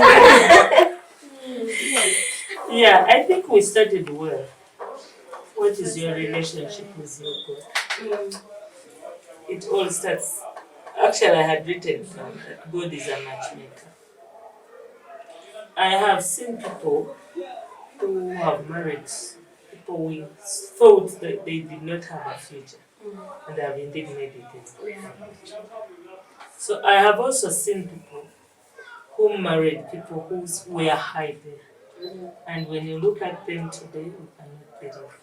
[SPEAKER 3] Yeah, I think we started well. What is your relationship with your God? It all starts. Actually, I had written down that God is a matchmaker. I have seen people who have married people we thought that they did not have a future, and have indeed made it. So I have also seen people who married people who were high there, and when you look at them today, you cannot believe.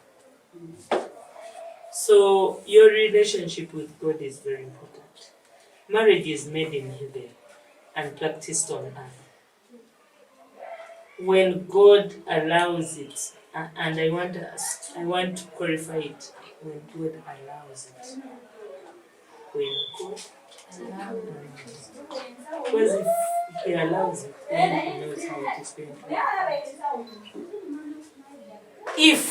[SPEAKER 3] So your relationship with God is very important. Marriage is made in heaven and practiced on earth. When God allows it, and I want to qualify it, when God allows it. When God allows it. Because if He allows it, then He knows how it is going to happen. If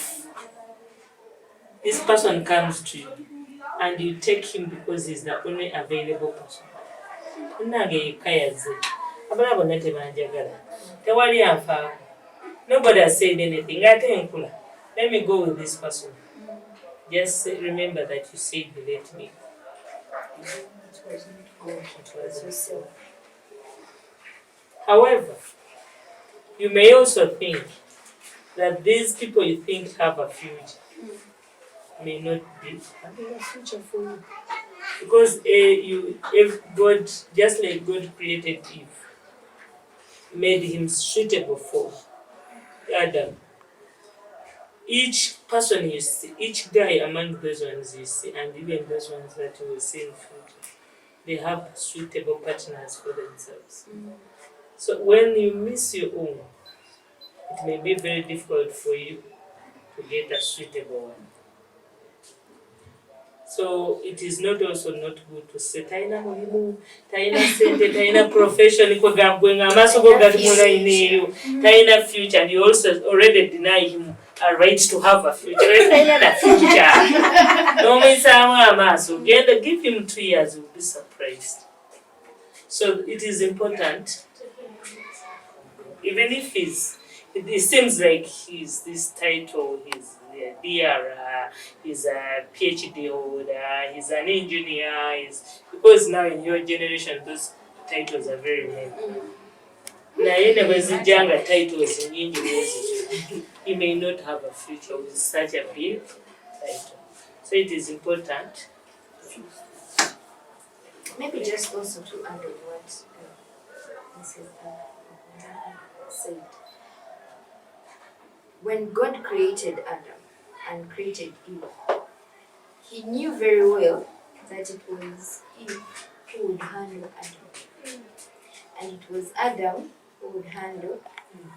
[SPEAKER 3] this person comes to you and you take him because he's the only available person, nobody has said anything. Let me go with this person. Just remember that you said let me. However, you may also think that these people you think have a future may not be having a future for you. Because if God, just like God created Eve, made him suitable for Adam. Each person you see, each guy among those ones you see, and even those ones that you will see in future, they have suitable partners for themselves. So when you miss your own, it may be very difficult for you to get a suitable one. So it is not also not good to say taina muhimu, taina sente, taina profession, taina future, and you also already deny him a right to have a future. Taina future. No means give him 2 years, you'll be surprised. So it is important, even if it seems like he's this title, he's a DR, he's a PhD holder, he's an engineer, because now in your generation those titles are very many. Titles in he may not have a future with such a big title. So it is important.
[SPEAKER 2] Maybe just also to add on what Mrs. said. When God created Adam and created Eve, He knew very well that it was Eve who would handle Adam. And it was Adam who would handle Eve.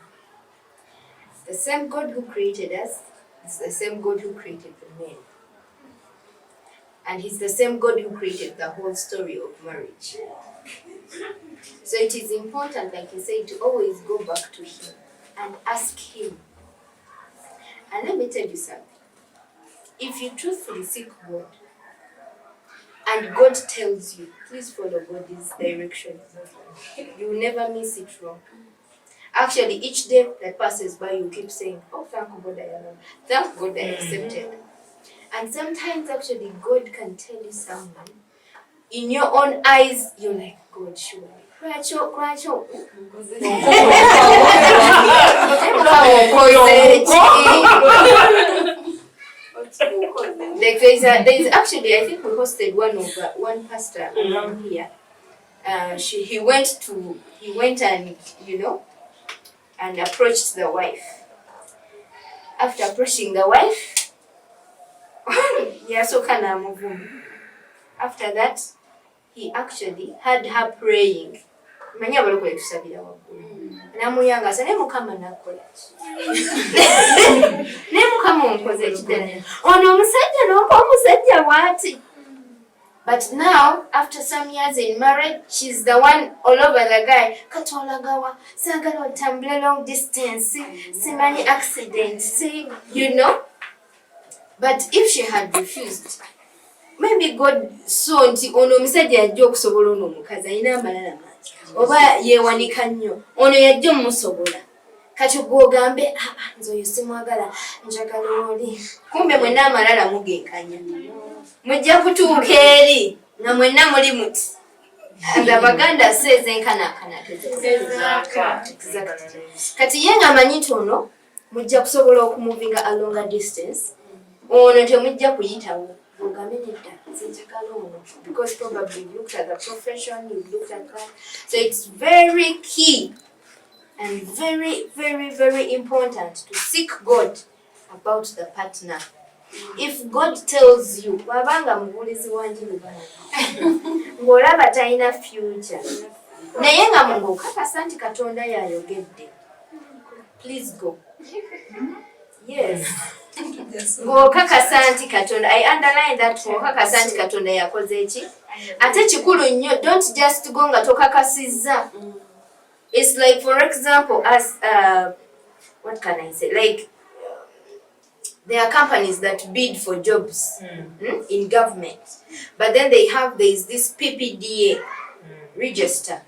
[SPEAKER 2] The same God who created us is the same God who created the men. And He's the same God who created the whole story of marriage. So it is important, like you said, to always go back to Him and ask Him. And let me tell you something. If you truthfully seek God, and God tells you, please follow God's direction, you will never miss it wrong. Actually, each day that passes by, you keep saying, oh, thank God I am. Thank God I accepted. And sometimes, actually, God can tell you someone, in your own eyes, you're like, God, sure. Kwacho. Like there's actually, I think we hosted one pastor around here. He went and and approached the wife. After approaching the wife, after that, he actually had her praying. Namuyanga sa ne mukama nakola ne mukama onkoze ekidene ono omusajja n'omusajja bw'ati. But now, after some years in marriage, she's the one all over the guy. Katolagawa, sagala otambula long distance, simani accident, see, But if she had refused, maybe God saw nti ono omusajja yajja okusobola ono omukazi alina amalala mangi oba yeewanika nnyo ono yajja omusobola kati gw'ogambe nze oyo simwagala njagala oli kumbe mwenna amalala mugenkanya mujja kutuuka eri nga mwenna muli muti and Abaganda says enkanakana kati ye nga amanyi nti ono mujja kusobola okumuvinga a longer distance ono temujja kuyitawo because probably you looked at the profession, you looked at that. So it's very key and very, very, very important to seek God about the partner. If God tells you, wabanga mubulizi wanjiru ng'olaba talina future, naye nga mungu okakasa nti Katonda y'ayogedde, please go. Yes. Ng'okakasa nti Katonda, I underline that, ng'okakasa nti Katonda yakoze eki. Ate kikulu nnyo, don't just go nga tokakasizza. It's like, for example, as what can I say? Like, there are companies that bid for jobs in government, but then there's this PPDA register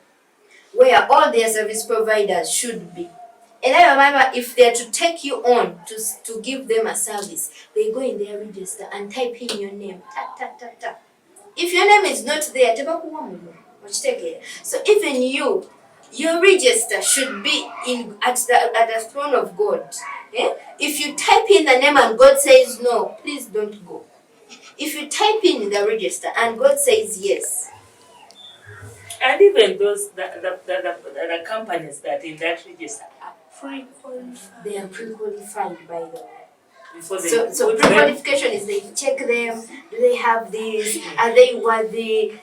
[SPEAKER 2] where all their service providers should be. And I remember if they are to take you on to give them a service, they go in their register and type in your name. If your name is not there, so even your register should be at the throne of God. Yeah? If you type in the name and God says no, please don't go. If you type in the register and God says yes.
[SPEAKER 3] And even those the companies that in that register are pre-qualified.
[SPEAKER 2] They are pre-qualified, by the way.
[SPEAKER 3] So
[SPEAKER 2] pre-qualification is they check them. Do they have this? Are they worthy?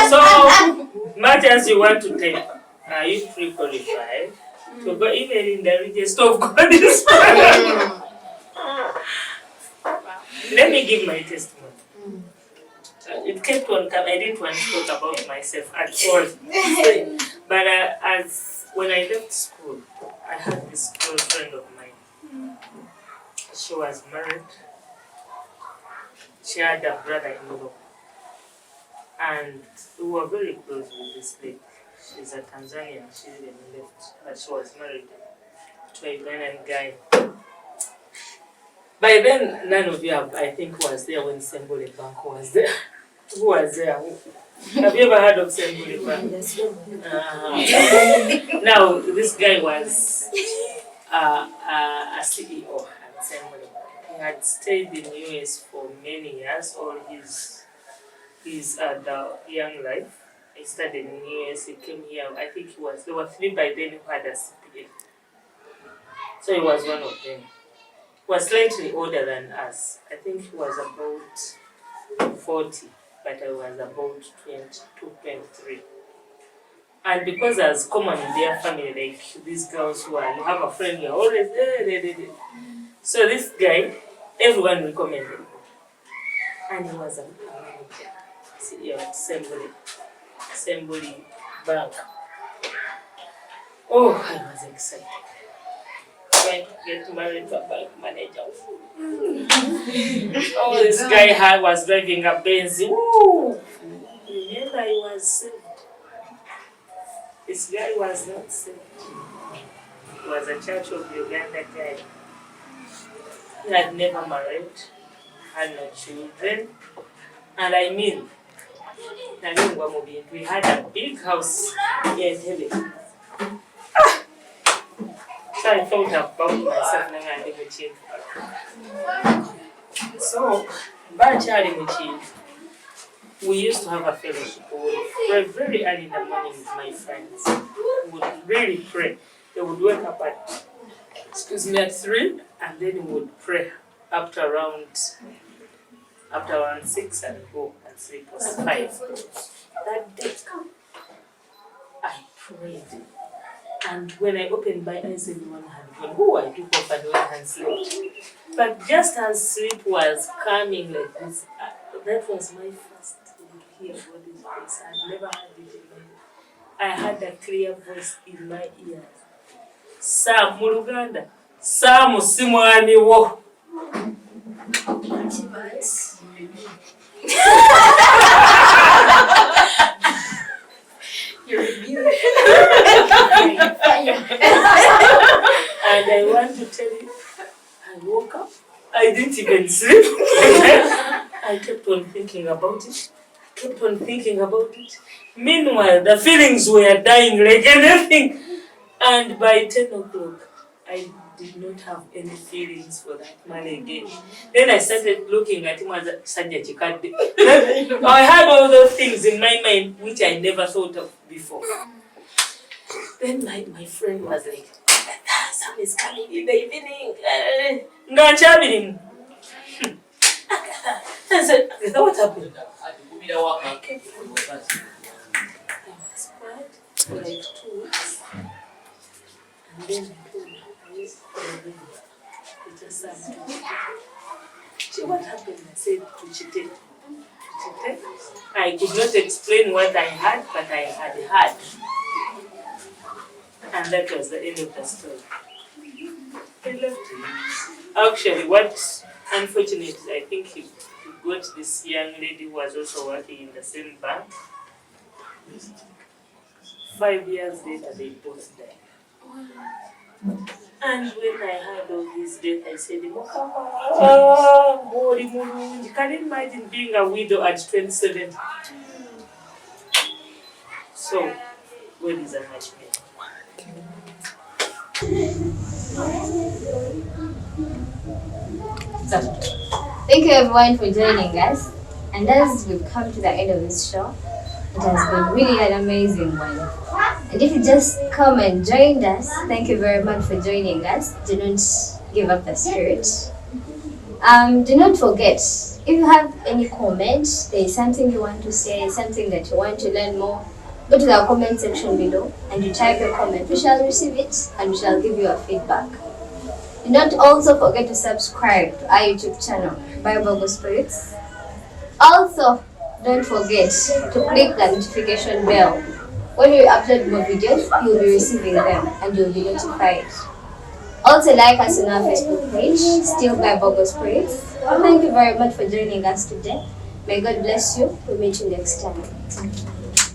[SPEAKER 3] So much as you want to take, are you pre-qualified? So go even in the register of God is Let me give my testimony. It kept on coming. I didn't want to talk about myself at all. But when I left school, I had this close friend of mine. She was married. She had a brother-in-law. And we were very close with this lady. She's a Tanzanian. She even left, but she was married to a Ghanaian guy. By then, none of you, I think, was there when Sembule Bank was there. Who was there? Have you ever heard of Sembule Bank? Now, this guy was a CEO at Sembule Bank. He had stayed in the US for many years, all his the young life. He studied in the US, he came here, I think there were 3 by then who had a CPA. So he was one of them. He was slightly older than us. I think he was about 40, but I was about 22, 23. And because as common in their family, like these girls you have a friend, you're always there. So this guy, everyone recommended him. And he was a manager, CEO at Sembule Bank. Oh, I was excited. Trying to get married to a bank manager. Oh, this guy was driving a Benz. Ooh. Remember, he was saved. This guy was not saved. He was a Church of Uganda guy. He had never married, had no children, and I mean, we had a big house in Entebbe. So I thought about myself and I live with him. So, Bachari Muchi, we used to have a fellowship. We would pray very early in the morning with my friends. We would really pray. They would wake up at 3, and then we would pray up to around 6 and go and sleep was 5. That day, I prayed. And when I opened my eyes, everyone had gone. Oh, I took off and went and slept. But just as sleep was coming like this, that was my first hear God's voice. I'd never had it in my ear. I had a clear voice in my ears. Sam Muluganda, Sam Simwani wo. And I want to tell you, I woke up, I didn't even sleep. I kept on thinking about it. Meanwhile, the feelings were dying like anything. And by 10 o'clock, I did not have any feelings for that man again. Then I started looking at him as a Sanja Chikade. I had all those things in my mind which I never thought of before. Then my friend was like, Sam is coming in the evening. I said, what happened? I kept on I was quiet for like 2 weeks. And then I told her, what happened? I said, Chite. I could not explain what I had, but I had had. And that was the end of the story. I left him. Actually, what unfortunate, I think he got this young lady who was also working in the same bank. 5 years later, they both died. And when I heard of his death, I said, can you imagine being a widow at 27? So, God is a matchmaker.
[SPEAKER 1] So, thank you everyone for joining us. And as we've come to the end of this show, it has been really an amazing one. And if you just come and joined us, thank you very much for joining us. Do not give up the spirit. Do not forget, if you have any comments, there is something you want to say, something that you want to learn more, go to the comment section below and you type your comment. We shall receive it and we shall give you a feedback. Do not also forget to subscribe to our YouTube channel, Bible Gospel Youths. Also, don't forget to click the notification bell. When we upload more videos, you'll be receiving them and you'll be notified. Also, like us on our Facebook page, Still Bible Gospel Youths. Thank you very much for joining us today. May God bless you. We'll meet you next time.